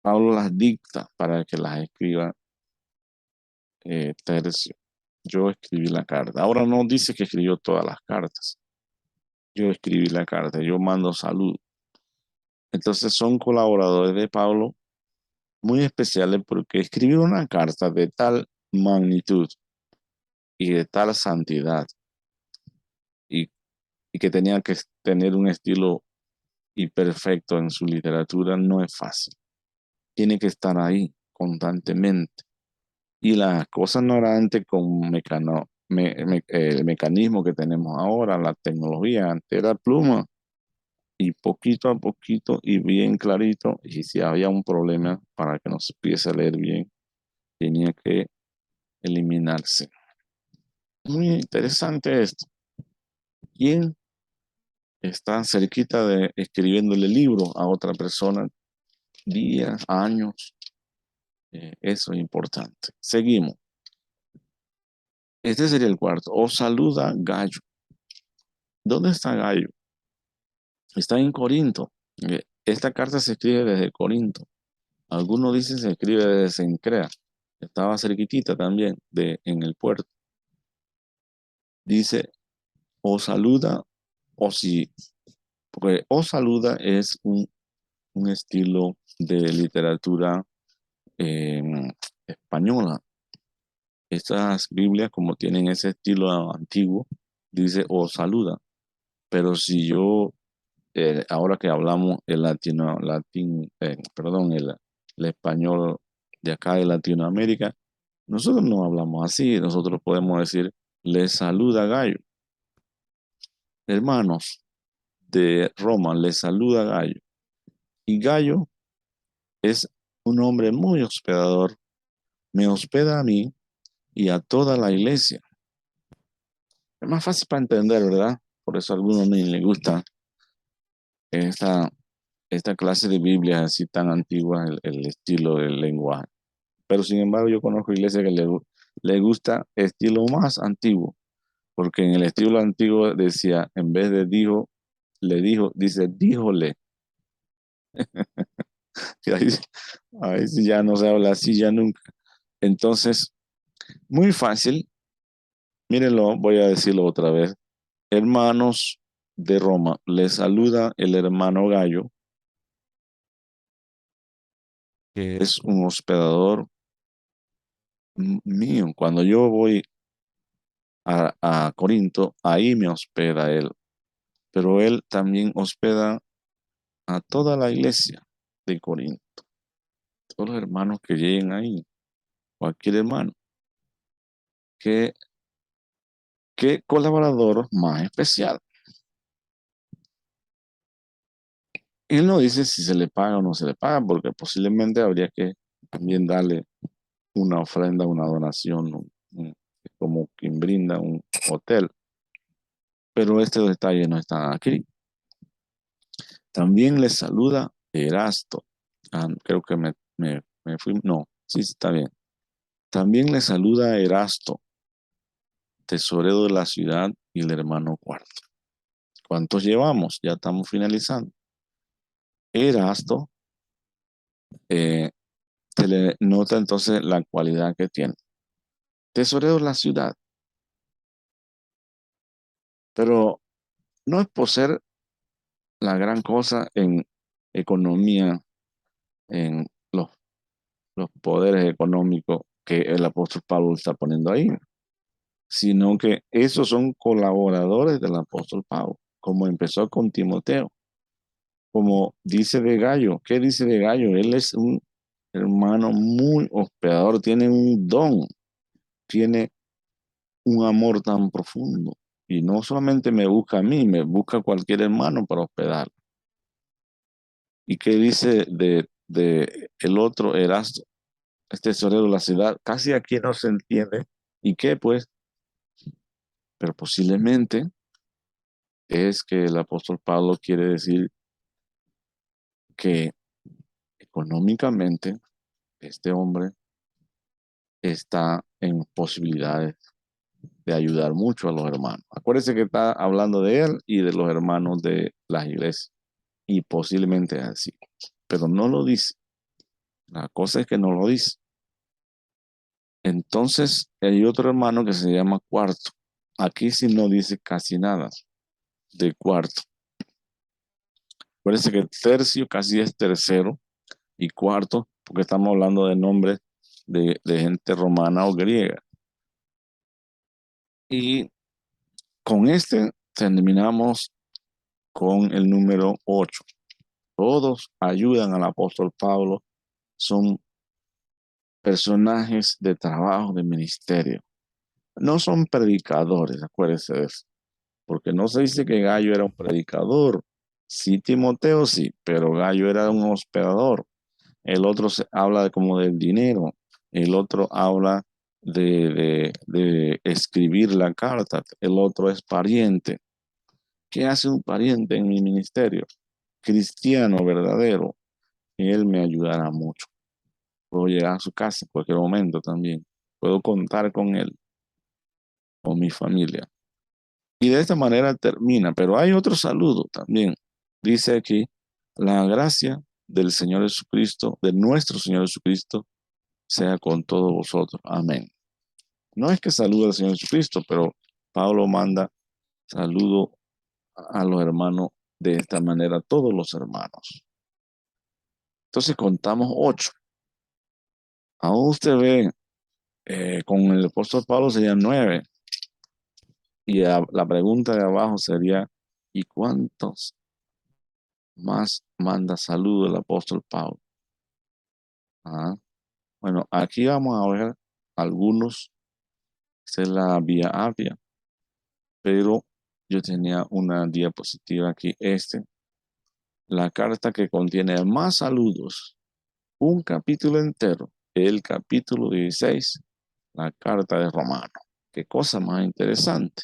Pablo las dicta para que las escriba Tercio. Yo escribí la carta. Ahora no dice que escribió todas las cartas. Yo escribí la carta, yo mando salud. Entonces son colaboradores de Pablo muy especiales porque escribir una carta de tal magnitud y de tal santidad y, y que tenía que tener un estilo y perfecto en su literatura no es fácil. Tiene que estar ahí constantemente. Y las cosas no eran antes con el mecanismo que tenemos ahora, la tecnología, antes era pluma y poquito a poquito y bien clarito. Y si había un problema para que no se pudiese leer bien, tenía que eliminarse. Muy interesante esto. ¿Quién está cerquita de escribiéndole libro a otra persona? Días, años, eso es importante. Seguimos. Este sería el cuarto. Os saluda Gallo. ¿Dónde está Gallo? Está en Corinto. Esta carta se escribe desde Corinto. Algunos dicen se escribe desde Cencrea. Estaba cerquitita también en el puerto. Dice, os saluda, o si, porque os saluda es un estilo de literatura eh, española. Estas Biblias, como tienen ese estilo antiguo, dice o saluda. Pero si yo, ahora que hablamos el español de acá de Latinoamérica, nosotros no hablamos así. Nosotros podemos decir, les saluda Gallo. Hermanos de Roma, les saluda Gallo. Y Gallo es un hombre muy hospedador. Me hospeda a mí y a toda la iglesia. Es más fácil para entender, ¿verdad? Por eso a algunos ni les gusta esta, esta clase de Biblia así tan antigua, el estilo del lenguaje. Pero sin embargo, yo conozco iglesias que le gusta estilo más antiguo, porque en el estilo antiguo decía, en vez de dijo, le dijo, dice, díjole. Y ahí sí ya no se habla así ya nunca. Entonces, muy fácil. Mírenlo, voy a decirlo otra vez. Hermanos de Roma, les saluda el hermano Gallo, que es un hospedador mío. Cuando yo voy a Corinto, ahí me hospeda él, pero él también hospeda a toda la iglesia de Corinto, todos los hermanos que lleguen ahí, cualquier hermano. ¿Qué, qué colaborador más especial? Él no dice si se le paga o no se le paga, porque posiblemente habría que también darle una ofrenda, una donación, como quien brinda un hotel. Pero este detalle no está aquí. También les saluda Erasto. Creo que me fui. No, sí, está bien. También les saluda Erasto, tesorero de la ciudad, y el hermano Cuarto. ¿Cuántos llevamos? Ya estamos finalizando. Erasto, eh, se le nota entonces la cualidad que tiene. Tesorero de la ciudad, pero no es por ser la gran cosa en economía, en los poderes económicos que el apóstol Pablo está poniendo ahí, sino que esos son colaboradores del apóstol Pablo, como empezó con Timoteo, como dice de Gallo. ¿Qué dice de Gallo? Él es un hermano muy hospedador, tiene un don, tiene un amor tan profundo. Y no solamente me busca a mí, me busca a cualquier hermano para hospedar. ¿Y qué dice de el otro Erasto, este tesorero de la ciudad? Casi aquí no se entiende. ¿Y qué pues? Pero posiblemente es que el apóstol Pablo quiere decir que económicamente este hombre está en posibilidades de ayudar mucho a los hermanos. Acuérdense que está hablando de él y de los hermanos de las iglesias. Y posiblemente es así. Pero no lo dice. La cosa es que no lo dice. Entonces hay otro hermano que se llama Cuarto. Aquí sí no dice casi nada de Cuarto. Acuérdense que tercio casi es tercero y cuarto, porque estamos hablando de nombres de gente romana o griega. Y con este terminamos con el número 8. Todos ayudan al apóstol Pablo, son personajes de trabajo, de ministerio. No son predicadores, acuérdense de eso, porque no se dice que Gallo era un predicador. Sí, Timoteo sí, pero Gallo era un hospedador. El otro habla como del dinero, el otro habla de escribir la carta, el otro es pariente. ¿Qué hace un pariente en mi ministerio? Cristiano verdadero, él me ayudará mucho. Puedo llegar a su casa en cualquier momento también. Puedo contar con él, con mi familia. Y de esta manera termina, pero hay otro saludo también. Dice aquí, la gracia del Señor Jesucristo, de nuestro Señor Jesucristo, sea con todos vosotros. Amén. No es que salude al Señor Jesucristo, pero Pablo manda saludo a los hermanos de esta manera, todos los hermanos. Entonces contamos 8. Aún usted ve Con el apóstol Pablo serían 9. Y la pregunta de abajo sería, ¿y cuántos más manda saludo el apóstol Pablo? Ah, bueno, aquí vamos a ver algunos, esa es la vía apia, pero yo tenía una diapositiva aquí, la carta que contiene más saludos, un capítulo entero, el capítulo 16, la carta de Romano. Qué cosa más interesante.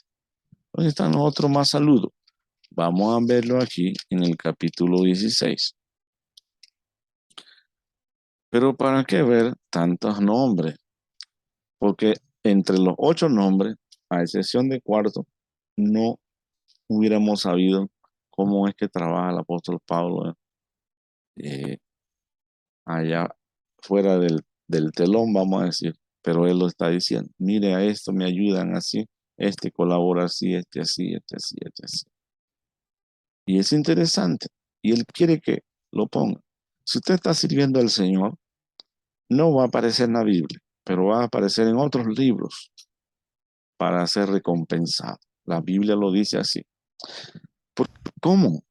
¿Dónde están los otros más saludos? Vamos a verlo aquí en el capítulo 16. Pero ¿para qué ver tantos nombres? Porque entre los 8 nombres, a excepción de cuarto, no hubiéramos sabido cómo es que trabaja el apóstol Pablo eh, allá fuera del telón, vamos a decir. Pero él lo está diciendo. Mire a esto, me ayudan así, este colabora así, este así, este así, este así. Y es interesante. Y él quiere que lo ponga. Si usted está sirviendo al Señor, no va a aparecer en la Biblia, pero va a aparecer en otros libros para ser recompensado. La Biblia lo dice así. ¿Cómo?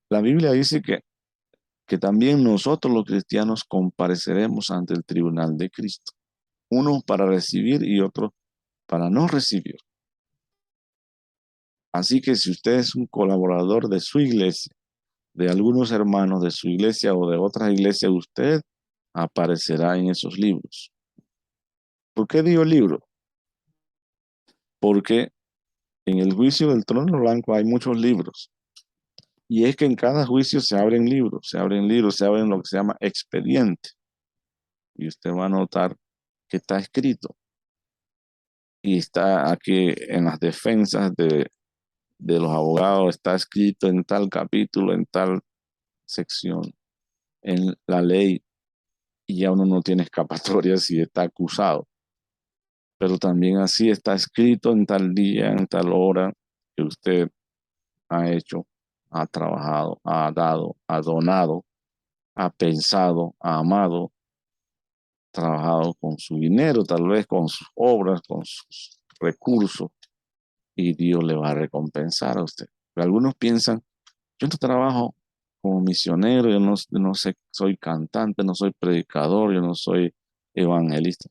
La Biblia dice que también nosotros los cristianos compareceremos ante el tribunal de Cristo. Uno para recibir y otro para no recibir. Así que si usted es un colaborador de su iglesia, de algunos hermanos de su iglesia o de otras iglesias, usted aparecerá en esos libros. ¿Por qué digo libro? Porque en el juicio del trono blanco hay muchos libros. Y es que en cada juicio se abren lo que se llama expediente. Y usted va a notar que está escrito. Y está aquí en las defensas de los abogados, está escrito en tal capítulo, en tal sección, en la ley. Y ya uno no tiene escapatoria si está acusado. Pero también así está escrito en tal día, en tal hora que usted ha hecho, ha trabajado, ha dado, ha donado, ha pensado, ha amado, trabajado con su dinero, tal vez con sus obras, con sus recursos, y Dios le va a recompensar a usted. Pero algunos piensan, yo no trabajo como misionero, yo no sé, soy cantante, no soy predicador, yo no soy evangelista.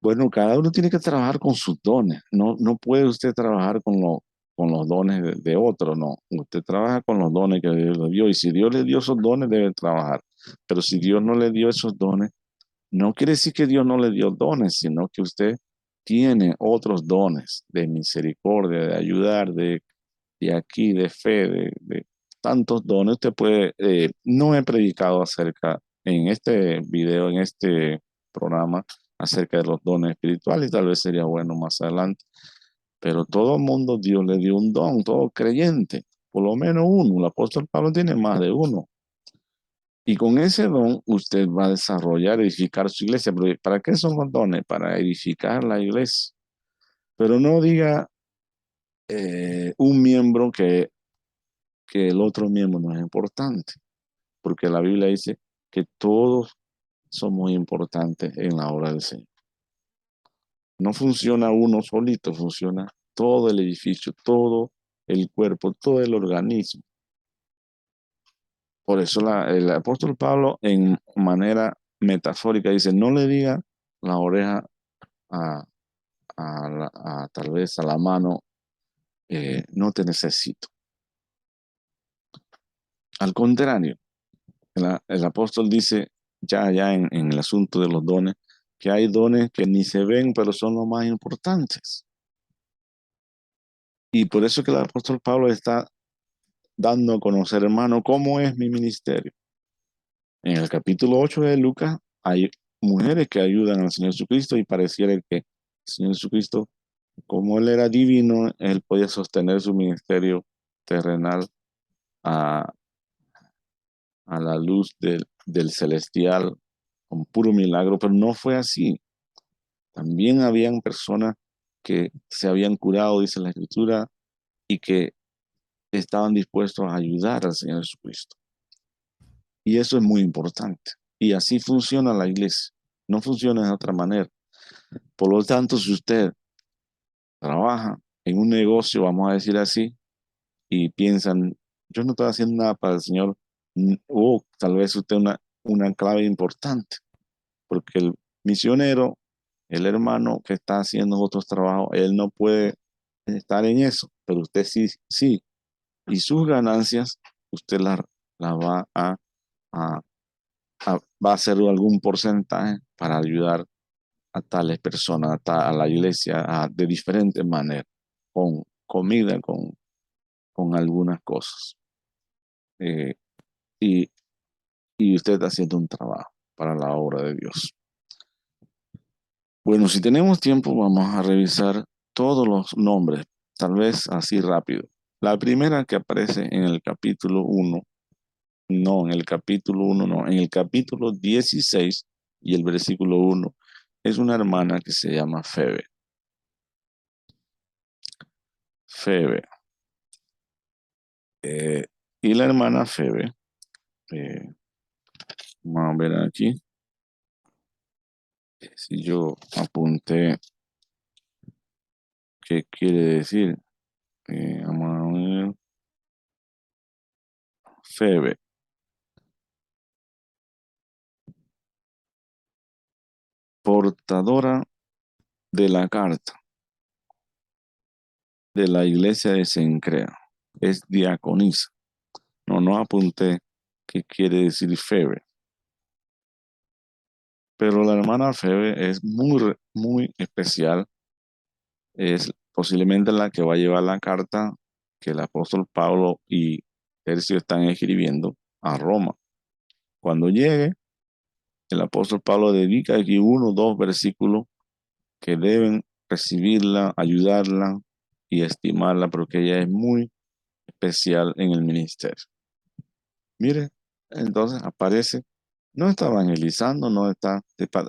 Bueno, cada uno tiene que trabajar con sus dones. No, no puede usted trabajar con los dones de otro, no. Usted trabaja con los dones que Dios le dio. Y si Dios le dio esos dones, debe trabajar. Pero si Dios no le dio esos dones, no quiere decir que Dios no le dio dones, sino que usted tiene otros dones de misericordia, de ayudar, de aquí, de fe, de tantos dones. Usted puede, no he predicado acerca en este video, en este programa, acerca de los dones espirituales, y tal vez sería bueno más adelante. Pero todo el mundo, Dios le dio un don, todo creyente, por lo menos uno. El apóstol Pablo tiene más de uno. Y con ese don usted va a desarrollar, edificar su iglesia. Pero ¿para qué son los dones? Para edificar la iglesia. Pero no diga un miembro que el otro miembro no es importante, porque la Biblia dice que todos somos importantes en la obra del Señor. No funciona uno solito, funciona todo el edificio, todo el cuerpo, todo el organismo. Por eso el apóstol Pablo en manera metafórica dice, no le diga la oreja a, tal vez a la mano, no te necesito. Al contrario, el apóstol dice ya en el asunto de los dones, que hay dones que ni se ven, pero son los más importantes. Y por eso que el apóstol Pablo está dando a conocer, hermano, cómo es mi ministerio. En el capítulo 8 de Lucas hay mujeres que ayudan al Señor Jesucristo y pareciera que el Señor Jesucristo, como Él era divino, Él podía sostener su ministerio terrenal a, a la luz del celestial con puro milagro, pero no fue así. También habían personas que se habían curado, dice la Escritura, y que estaban dispuestos a ayudar al Señor Jesucristo. Y eso es muy importante. Y así funciona la iglesia. No funciona de otra manera. Por lo tanto, si usted trabaja en un negocio, vamos a decir así, y piensan, yo no estoy haciendo nada para el Señor, o tal vez usted una clave importante, porque el misionero, el hermano que está haciendo otros trabajos, él no puede estar en eso, pero usted sí, sí, y sus ganancias, usted las va a, va a hacer algún porcentaje para ayudar a tales personas, a la iglesia, de diferentes maneras, con comida, con algunas cosas. Eh, y, y usted está haciendo un trabajo para la obra de Dios. Bueno, si tenemos tiempo, vamos a revisar todos los nombres, tal vez así rápido. La primera que aparece en el capítulo 1, no, en el capítulo 1, no, en el capítulo 16 y el versículo 1, es una hermana que se llama Febe. Febe. Eh, y la hermana Febe, eh, vamos a ver aquí, si yo apunté qué quiere decir. Vamos a ver, Febe, portadora de la carta de la iglesia de Cencrea, es diaconisa. No apunté qué quiere decir Febe, pero la hermana Febe es muy especial. Es posiblemente la que va a llevar la carta que el apóstol Pablo y Tercio están escribiendo a Roma. Cuando llegue, el apóstol Pablo dedica aquí 1 o 2 versículos que deben recibirla, ayudarla y estimarla porque ella es muy especial en el ministerio. Mire, entonces aparece, no está evangelizando, no está,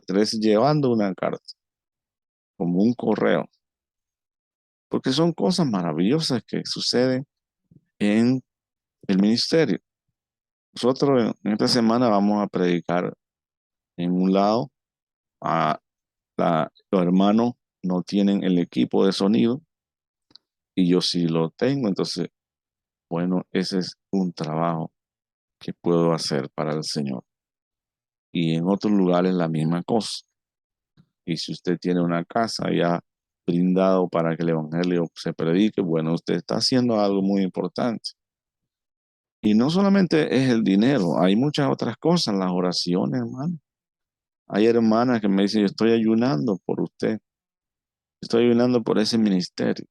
parece llevando una carta, como un correo, porque son cosas maravillosas que suceden en el ministerio. Nosotros en esta semana vamos a predicar en un lado, los hermanos no tienen el equipo de sonido y yo sí lo tengo, entonces, bueno, ese es un trabajo que puedo hacer para el Señor. Y en otros lugares la misma cosa. Y si usted tiene una casa ya brindado para que el evangelio se predique, bueno, usted está haciendo algo muy importante. Y no solamente es el dinero, hay muchas otras cosas, las oraciones, hermano. Hay hermanas que me dicen, yo estoy ayunando por usted, estoy ayunando por ese ministerio.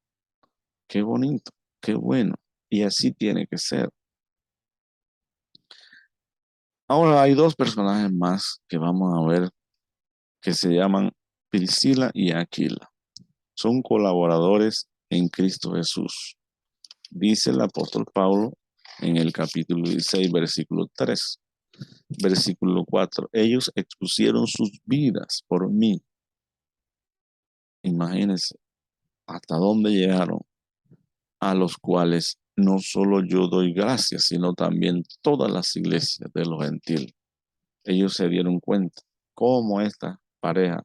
Qué bonito, qué bueno. Y así tiene que ser. Ahora hay 2 personajes más que vamos a ver que se llaman Priscila y Aquila. Son colaboradores en Cristo Jesús. Dice el apóstol Pablo en el capítulo 16, versículo 3. Versículo 4. Ellos expusieron sus vidas por mí. Imagínense hasta dónde llegaron, a los cuales no solo yo doy gracias, sino también todas las iglesias de los gentiles. Ellos se dieron cuenta cómo esta pareja,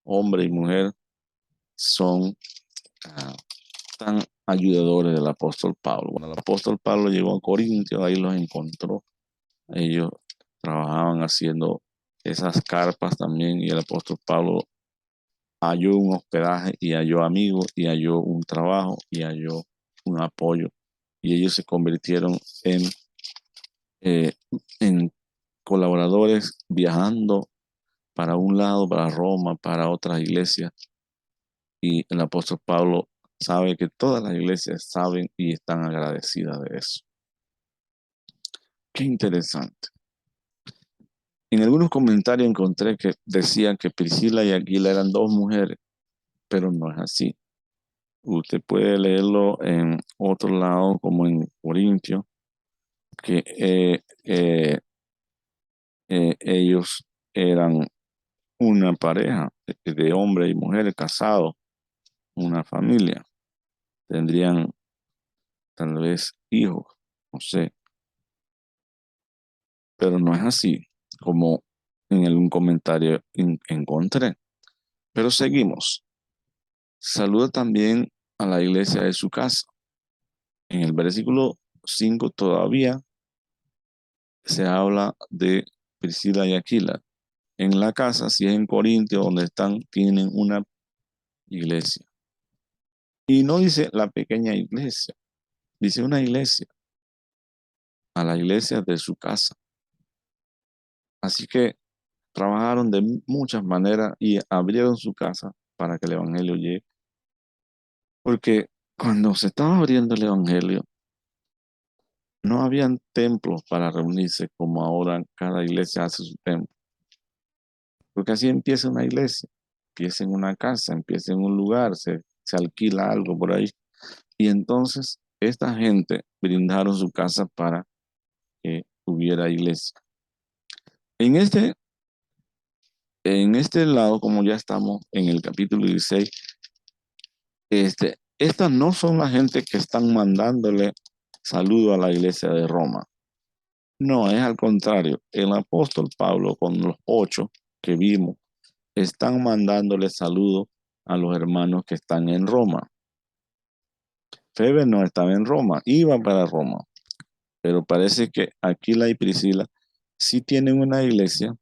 hombre y mujer, son ah, tan ayudadores del apóstol Pablo. Cuando el apóstol Pablo llegó a Corintios, ahí los encontró. Ellos trabajaban haciendo esas carpas también y el apóstol Pablo halló un hospedaje y halló amigos y halló un trabajo y halló un apoyo. Y ellos se convirtieron eh, en colaboradores viajando para un lado, para Roma, para otras iglesias. Y el apóstol Pablo sabe que todas las iglesias saben y están agradecidas de eso. Qué interesante. En algunos comentarios encontré que decían que Priscila y Aquila eran 2 mujeres, pero no es así. Usted puede leerlo en otro lado, como en Corintio, que ellos eran una pareja de hombre y mujer casados, una familia. Tendrían tal vez hijos, no sé, pero no es así como en algún comentario encontré. Pero seguimos. Saluda también a la iglesia de su casa. En el versículo 5 todavía se habla de Priscila y Aquila. En la casa, si es en Corintio, donde están, tienen una iglesia. Y no dice la pequeña iglesia, dice una iglesia, a la iglesia de su casa. Así que trabajaron de muchas maneras y abrieron su casa para que el evangelio llegue. Porque cuando se estaba abriendo el evangelio, no habían templos para reunirse como ahora cada iglesia hace su templo. Porque así empieza una iglesia, empieza en una casa, empieza en un lugar, se alquila algo por ahí. Y entonces esta gente brindaron su casa para que hubiera iglesia. En este, en este lado, como ya estamos en el capítulo 16, estas no son la gente que están mandándole saludo a la iglesia de Roma. No, es al contrario. El apóstol Pablo con los 8 que vimos están mandándole saludos a los hermanos que están en Roma. Febe no estaba en Roma, iba para Roma, pero parece que Aquila y Priscila sí tienen una iglesia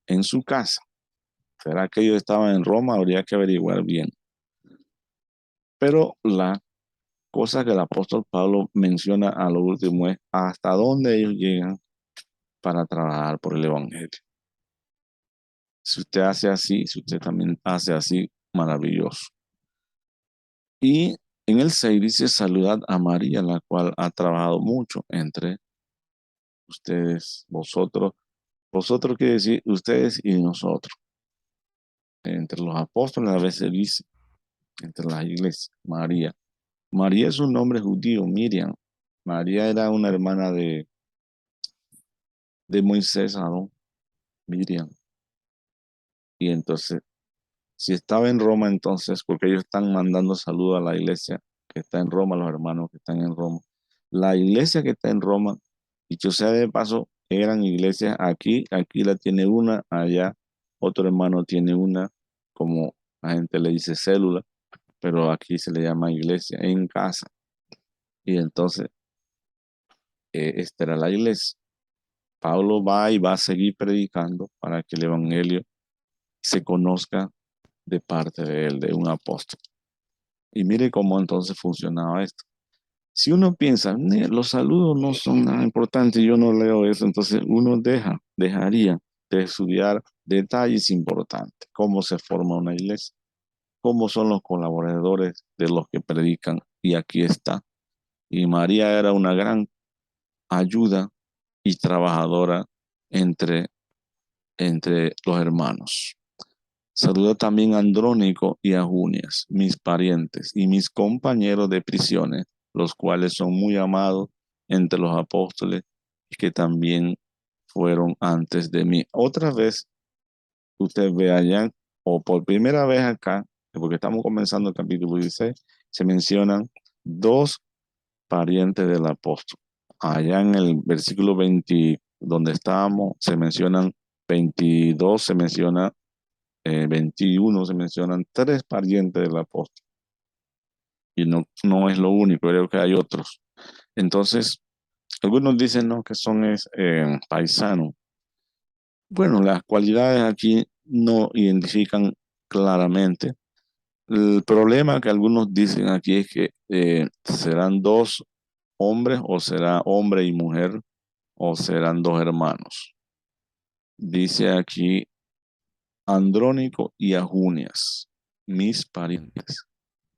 en su casa. ¿Será que ellos estaban en Roma? Habría que averiguar bien. Pero la cosa que el apóstol Pablo menciona a lo último es hasta dónde ellos llegan para trabajar por el evangelio. Si usted hace así, si usted también hace así, maravilloso. Y en el 6 dice saludad a María, la cual ha trabajado mucho entre ustedes, vosotros. Vosotros quiere decir ustedes y nosotros. Entre los apóstoles a veces dice, entre las iglesias, María. María es un nombre judío, Miriam. María era una hermana de Moisés, Aarón, Miriam. Y entonces, si estaba en Roma, entonces, porque ellos están mandando saludos a la iglesia que está en Roma, los hermanos que están en Roma. La iglesia que está en Roma, dicho sea de paso, eran iglesias aquí la tiene una, allá otro hermano tiene una, como la gente le dice célula, pero aquí se le llama iglesia en casa. Y entonces, esta era la iglesia. Pablo va y va a seguir predicando para que el evangelio se conozca de parte de él, de un apóstol. Y mire cómo entonces funcionaba esto. Si uno piensa, los saludos no son nada importantes, yo no leo eso, entonces uno dejaría de estudiar detalles importantes, cómo se forma una iglesia, cómo son los colaboradores de los que predican, y aquí está. Y María era una gran ayuda y trabajadora entre, entre los hermanos. Saludo también a Andrónico y a Junias, mis parientes y mis compañeros de prisiones, los cuales son muy amados entre los apóstoles y que también fueron antes de mí. Otra vez, usted ve allá, o por primera vez acá, porque estamos comenzando el capítulo 16, se mencionan dos parientes del apóstol. Allá en el versículo 20, donde estábamos, se mencionan 22, se menciona 21 se mencionan tres parientes del apóstol. Y no es lo único, creo que hay otros. Entonces, algunos dicen no, que son paisanos. Bueno, las cualidades aquí no identifican claramente. El problema que algunos dicen aquí es que serán dos hombres, o será hombre y mujer, o serán dos hermanos. Dice aquí Andrónico y Ajunias, mis parientes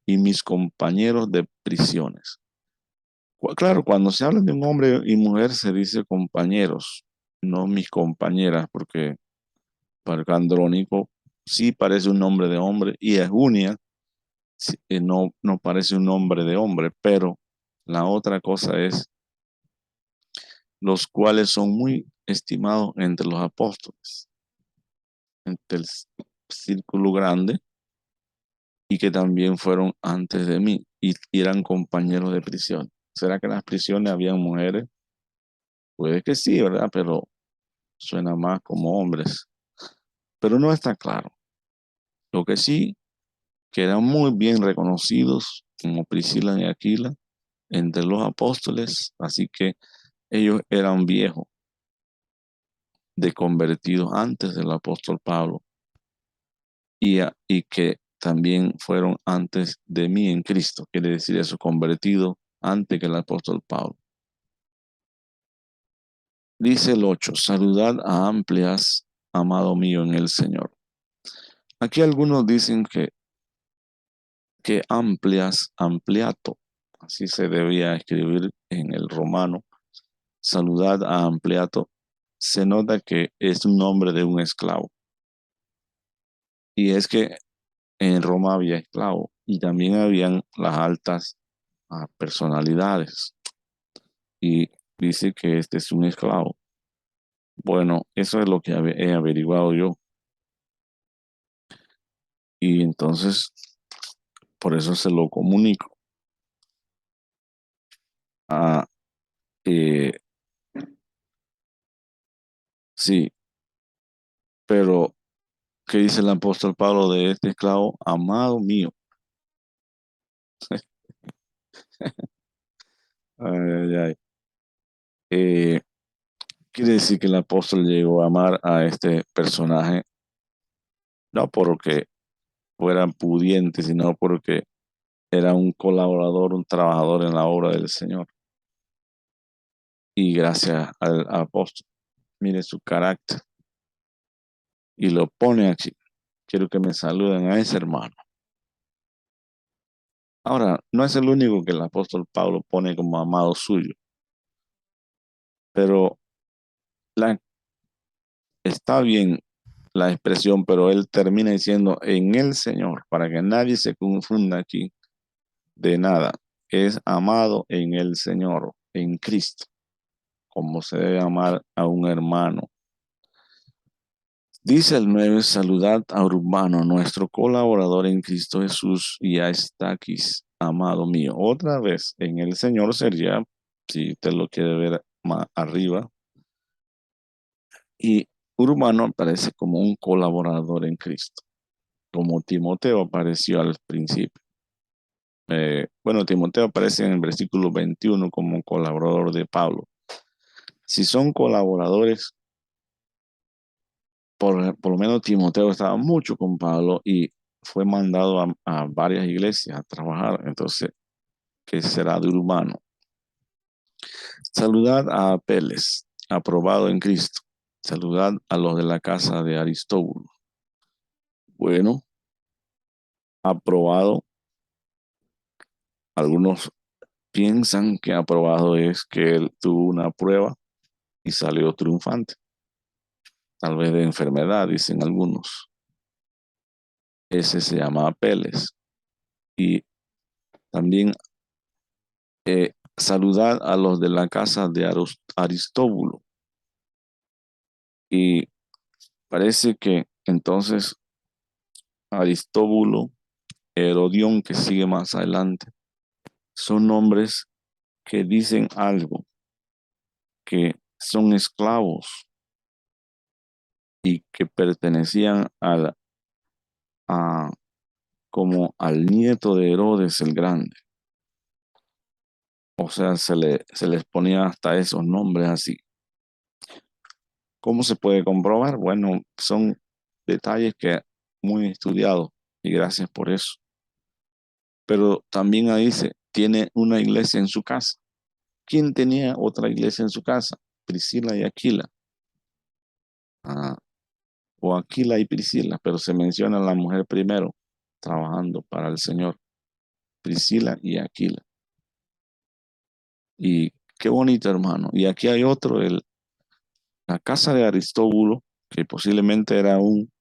y mis compañeros de prisiones. Claro, cuando se habla de un hombre y mujer se dice compañeros, no mis compañeras, porque para Andrónico sí parece un nombre de hombre y Junia sí, no parece un nombre de hombre, pero la otra cosa es los cuales son muy estimados entre los apóstoles, entre el círculo grande, y que también fueron antes de mí y eran compañeros de prisión. ¿Será que en las prisiones habían mujeres? Puede que sí, ¿verdad? Pero suena más como hombres. Pero no está claro. Lo que sí, que eran muy bien reconocidos como Priscila y Aquila entre los apóstoles, así que ellos eran viejos de convertidos antes del apóstol Pablo y que también fueron antes de mí en Cristo, quiere decir eso, convertidos antes que el apóstol Pablo. Dice el 8, saludad a Amplias, amado mío en el Señor. Aquí algunos dicen que Amplias, Ampliato, así se debía escribir en el romano, saludad a Ampliato, se nota que es un nombre de un esclavo. Y es que en Roma había esclavos y también habían las altas personalidades. Y dice que este es un esclavo. Bueno, eso es lo que he averiguado yo. Y entonces, por eso se lo comunico. Ah, eh, sí, pero ¿qué dice el apóstol Pablo de este esclavo? Amado mío. Ay, ay, ay. Eh, quiere decir que el apóstol llegó a amar a este personaje, no porque fuera pudiente, sino porque era un colaborador, un trabajador en la obra del Señor. Y gracias al apóstol, mire su carácter y lo pone aquí. Quiero que me saluden a ese hermano. Ahora, no es el único que el apóstol Pablo pone como amado suyo, pero la, está bien la expresión, pero él termina diciendo en el Señor, para que nadie se confunda aquí de nada. Es amado en el Señor, en Cristo, como se debe amar a un hermano. Dice el 9, saludad a Urbano, nuestro colaborador en Cristo Jesús, y a Estaquis, amado mío. Otra vez, en el Señor sería, si usted lo quiere ver más arriba, y Urbano aparece como un colaborador en Cristo, como Timoteo apareció al principio. Bueno, Timoteo aparece en el versículo 21 como colaborador de Pablo. Si son colaboradores, por lo menos Timoteo estaba mucho con Pablo y fue mandado a varias iglesias a trabajar. Entonces, ¿qué será de Urbano? Saludad a Apeles, aprobado en Cristo. Saludad a los de la casa de Aristóbulo. Bueno, aprobado. Algunos piensan que aprobado es que él tuvo una prueba y salió triunfante. Tal vez de enfermedad, dicen algunos. Ese se llama Apeles. Y también saludad a los de la casa de Aristóbulo. Y parece que entonces Aristóbulo, Herodión, que sigue más adelante, son nombres que dicen algo, que son esclavos y que pertenecían a, como al nieto de Herodes el Grande. O sea, se les ponía hasta esos nombres así. ¿Cómo se puede comprobar? Bueno, son detalles que muy estudiados y gracias por eso. Pero también ahí dice, tiene una iglesia en su casa. ¿Quién tenía otra iglesia en su casa? Priscila y Aquila. Ah, o Aquila y Priscila, pero se menciona a la mujer primero, trabajando para el Señor. Priscila y Aquila. Y qué bonito, hermano. Y aquí hay otro, la casa de Aristóbulo, que posiblemente era un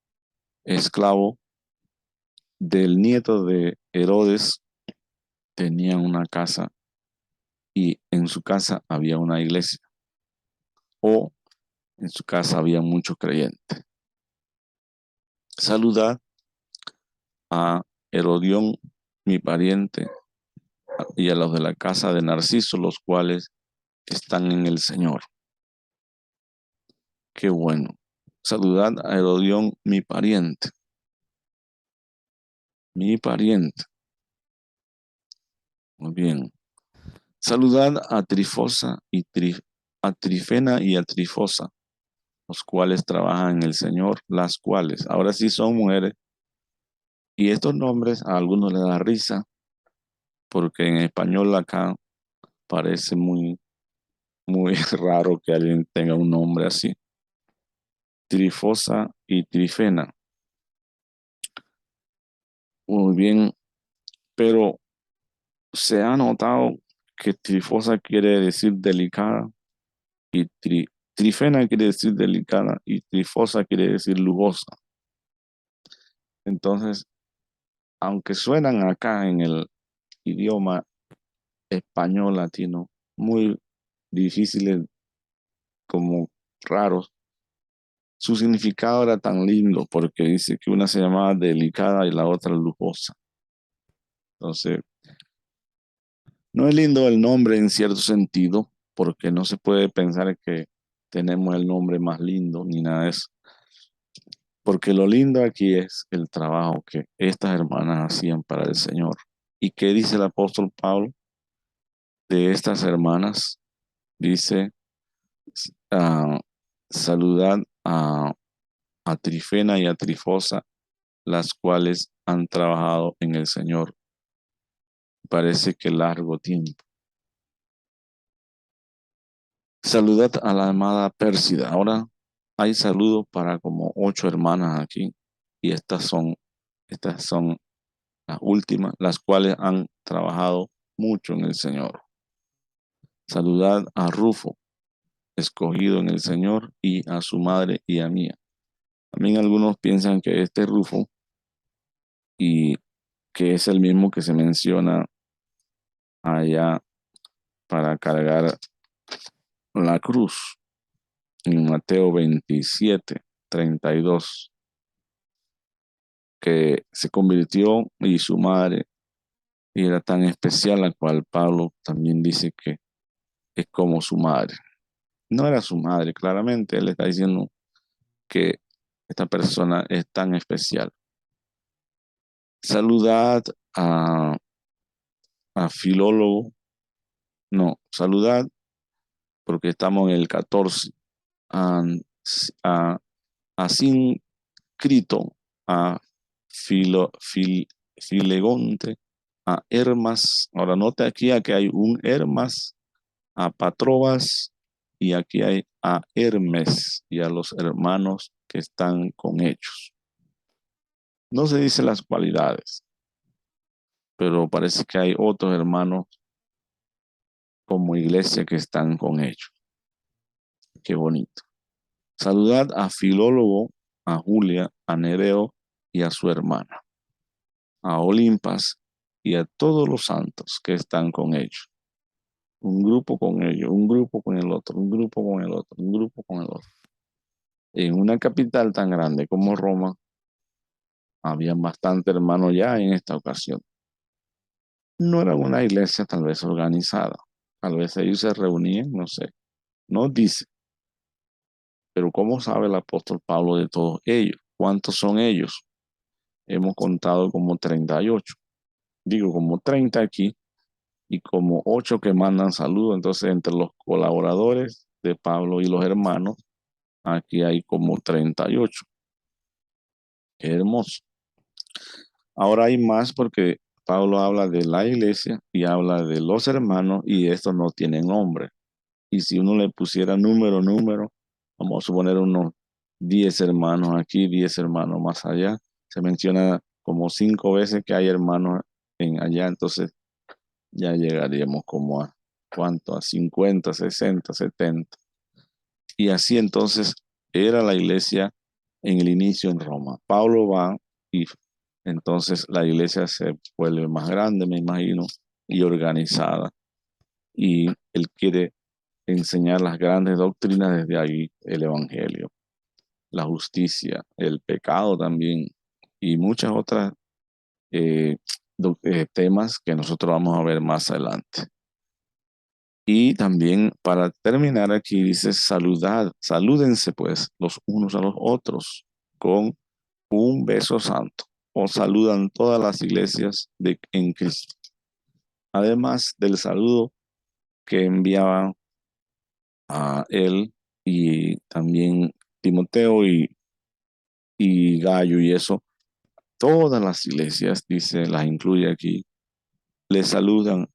esclavo del nieto de Herodes, tenía una casa y en su casa había una iglesia o en su casa había muchos creyentes. Saludad a Herodión, mi pariente, y a los de la casa de Narciso, los cuales están en el Señor. Qué bueno. Saludad a Herodión, mi pariente. mi pariente. Muy bien. Saludad a Trifosa y a Trifena y a Trifosa, los cuales trabajan en el Señor, las cuales ahora sí son mujeres. Y estos nombres a algunos les da risa, porque en español acá parece muy raro que alguien tenga un nombre así. Trifosa y Trifena. Muy bien, pero se ha notado que Trifosa quiere decir delicada y Trifena quiere decir delicada y Trifosa quiere decir lujosa. Entonces, aunque suenan acá en el idioma español latino muy difíciles, como raros, su significado era tan lindo porque dice que una se llamaba delicada y la otra lujosa. Entonces, no es lindo el nombre en cierto sentido, porque no se puede pensar que tenemos el nombre más lindo ni nada de eso. Porque lo lindo aquí es el trabajo que estas hermanas hacían para el Señor. ¿Y qué dice el apóstol Pablo de estas hermanas? Dice, ah, saludad a Trifena y a Trifosa, las cuales han trabajado en el Señor. Parece que largo tiempo. Saludad a la amada Pérsida. Ahora hay saludos para como 8 hermanas aquí. Y estas son las últimas, las cuales han trabajado mucho en el Señor. Saludad a Rufo, escogido en el Señor, y a su madre y a mí. También algunos piensan que este Rufo y que es el mismo que se menciona allá para cargar la cruz en Mateo 27:32, que se convirtió y su madre y era tan especial, la cual Pablo también dice que es como su madre. No era su madre, claramente, él está diciendo que esta persona es tan especial. Saludad a Filólogo, no, saludad porque estamos en el 14, a, a, a Sincrito, a Filegonte, a Hermas. Ahora note aquí que hay un Hermas, a Patrobas, y aquí hay a Hermes y a los hermanos que están con ellos. No se dice las cualidades, pero parece que hay otros hermanos como iglesia que están con ellos. Qué bonito. Saludad a Filólogo, a Julia, a Nereo y a su hermana, a Olimpas y a todos los santos que están con ellos. Un grupo con ellos, un grupo con el otro, un grupo con el otro, un grupo con el otro. En una capital tan grande como Roma, había bastante hermanos ya en esta ocasión. No era una iglesia tal vez organizada, tal vez ellos se reunían, no sé, no dice, pero ¿cómo sabe el apóstol Pablo de todos ellos? ¿Cuántos son ellos? Hemos contado como 38, digo como 30 aquí y como 8 que mandan saludos, entonces entre los colaboradores de Pablo y los hermanos, aquí hay como 38. Qué hermoso. Ahora hay más porque Pablo habla de la iglesia y habla de los hermanos y estos no tienen nombre. Y si uno le pusiera número, vamos a suponer unos 10 hermanos aquí, 10 hermanos más allá, se menciona como 5 veces que hay hermanos en allá, entonces ya llegaríamos como a ¿cuánto? A 50, 60, 70. Y así entonces era la iglesia en el inicio en Roma. Pablo va y entonces la iglesia se vuelve más grande, me imagino, y organizada. Y él quiere enseñar las grandes doctrinas desde ahí, el evangelio, la justicia, el pecado también, y muchas otras temas que nosotros vamos a ver más adelante. Y también para terminar aquí dice salúdense pues los unos a los otros con un beso santo. os saludan todas las iglesias en Cristo. Además del saludo que enviaban a él y también Timoteo y Gallo y eso, todas las iglesias, dice, las incluye aquí, les saludan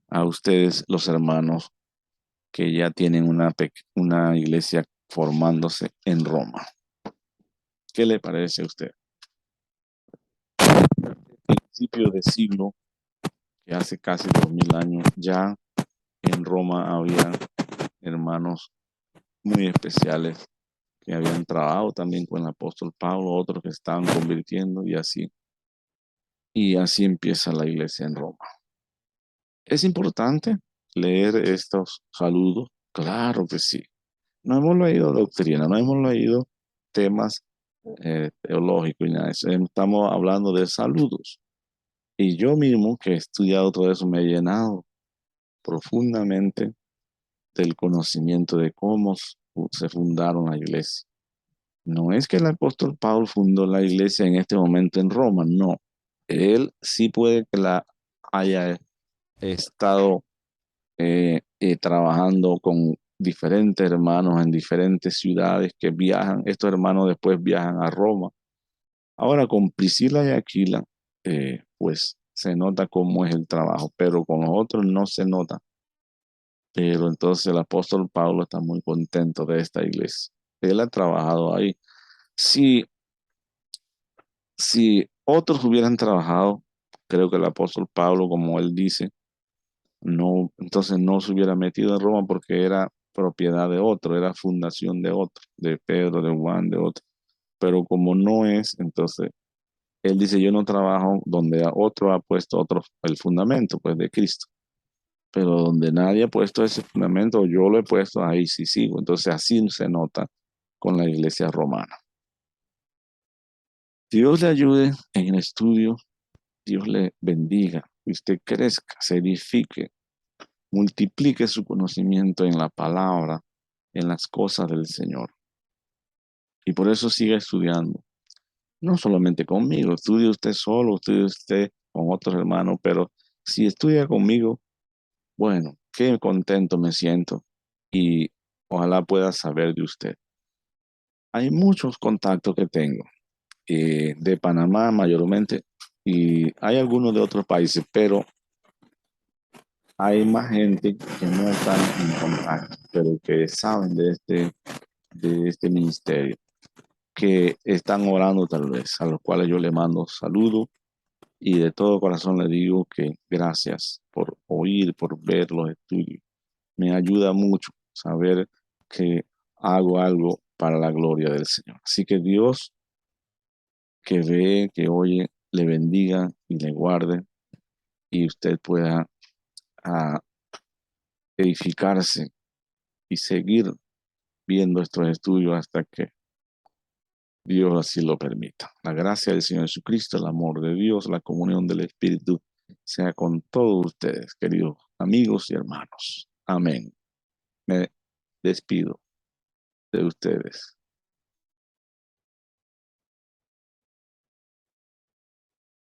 a ustedes, los hermanos, que ya tienen una iglesia formándose en Roma. ¿Qué le parece a usted? Principio de siglo, que hace casi 2000 años, ya en Roma había hermanos muy especiales que habían trabajado también con el apóstol Pablo, otros que estaban convirtiendo y así. Y así empieza la iglesia en Roma. ¿Es importante leer estos saludos? Claro que sí. No hemos leído doctrina, no hemos leído temas teológicos y nada de eso. Estamos hablando de saludos. Y yo mismo, que he estudiado todo eso, me he llenado profundamente del conocimiento de cómo se fundaron la iglesia. No es que el apóstol Pablo fundó la iglesia en este momento en Roma, no. Él sí puede que la haya estado trabajando con diferentes hermanos en diferentes ciudades que viajan. Estos hermanos después viajan a Roma. Ahora con Priscila y Aquila, pues se nota cómo es el trabajo, pero con los otros no se nota. Pero entonces el apóstol Pablo está muy contento de esta iglesia. Él ha trabajado ahí. Si, si otros hubieran trabajado, creo que el apóstol Pablo, como él dice, no, entonces no se hubiera metido en Roma porque era propiedad de otro, era fundación de otro, de Pedro, de Juan, de otro. Pero como no es, entonces él dice, yo no trabajo donde otro ha puesto otro, el fundamento, pues, de Cristo. Pero donde nadie ha puesto ese fundamento, yo lo he puesto, ahí sí sigo. Entonces así se nota con la iglesia romana. Dios le ayude en el estudio, Dios le bendiga, que usted crezca, se edifique, multiplique su conocimiento en la palabra, en las cosas del Señor. Y por eso siga estudiando. No solamente conmigo, estudie usted solo, estudie usted con otros hermanos, pero si estudia conmigo, bueno, qué contento me siento y ojalá pueda saber de usted. Hay muchos contactos que tengo de Panamá mayormente y hay algunos de otros países, pero hay más gente que no están en contacto, pero que saben de este ministerio, que están orando tal vez, a los cuales yo le mando saludos y de todo corazón le digo que gracias por oír, por ver los estudios. Me ayuda mucho saber que hago algo para la gloria del Señor. Así que Dios, que ve, que oye, le bendiga y le guarde y usted pueda ah, edificarse y seguir viendo estos estudios hasta que Dios así lo permita. La gracia del Señor Jesucristo, el amor de Dios, la comunión del Espíritu sea con todos ustedes, queridos amigos y hermanos. Amén. Me despido de ustedes.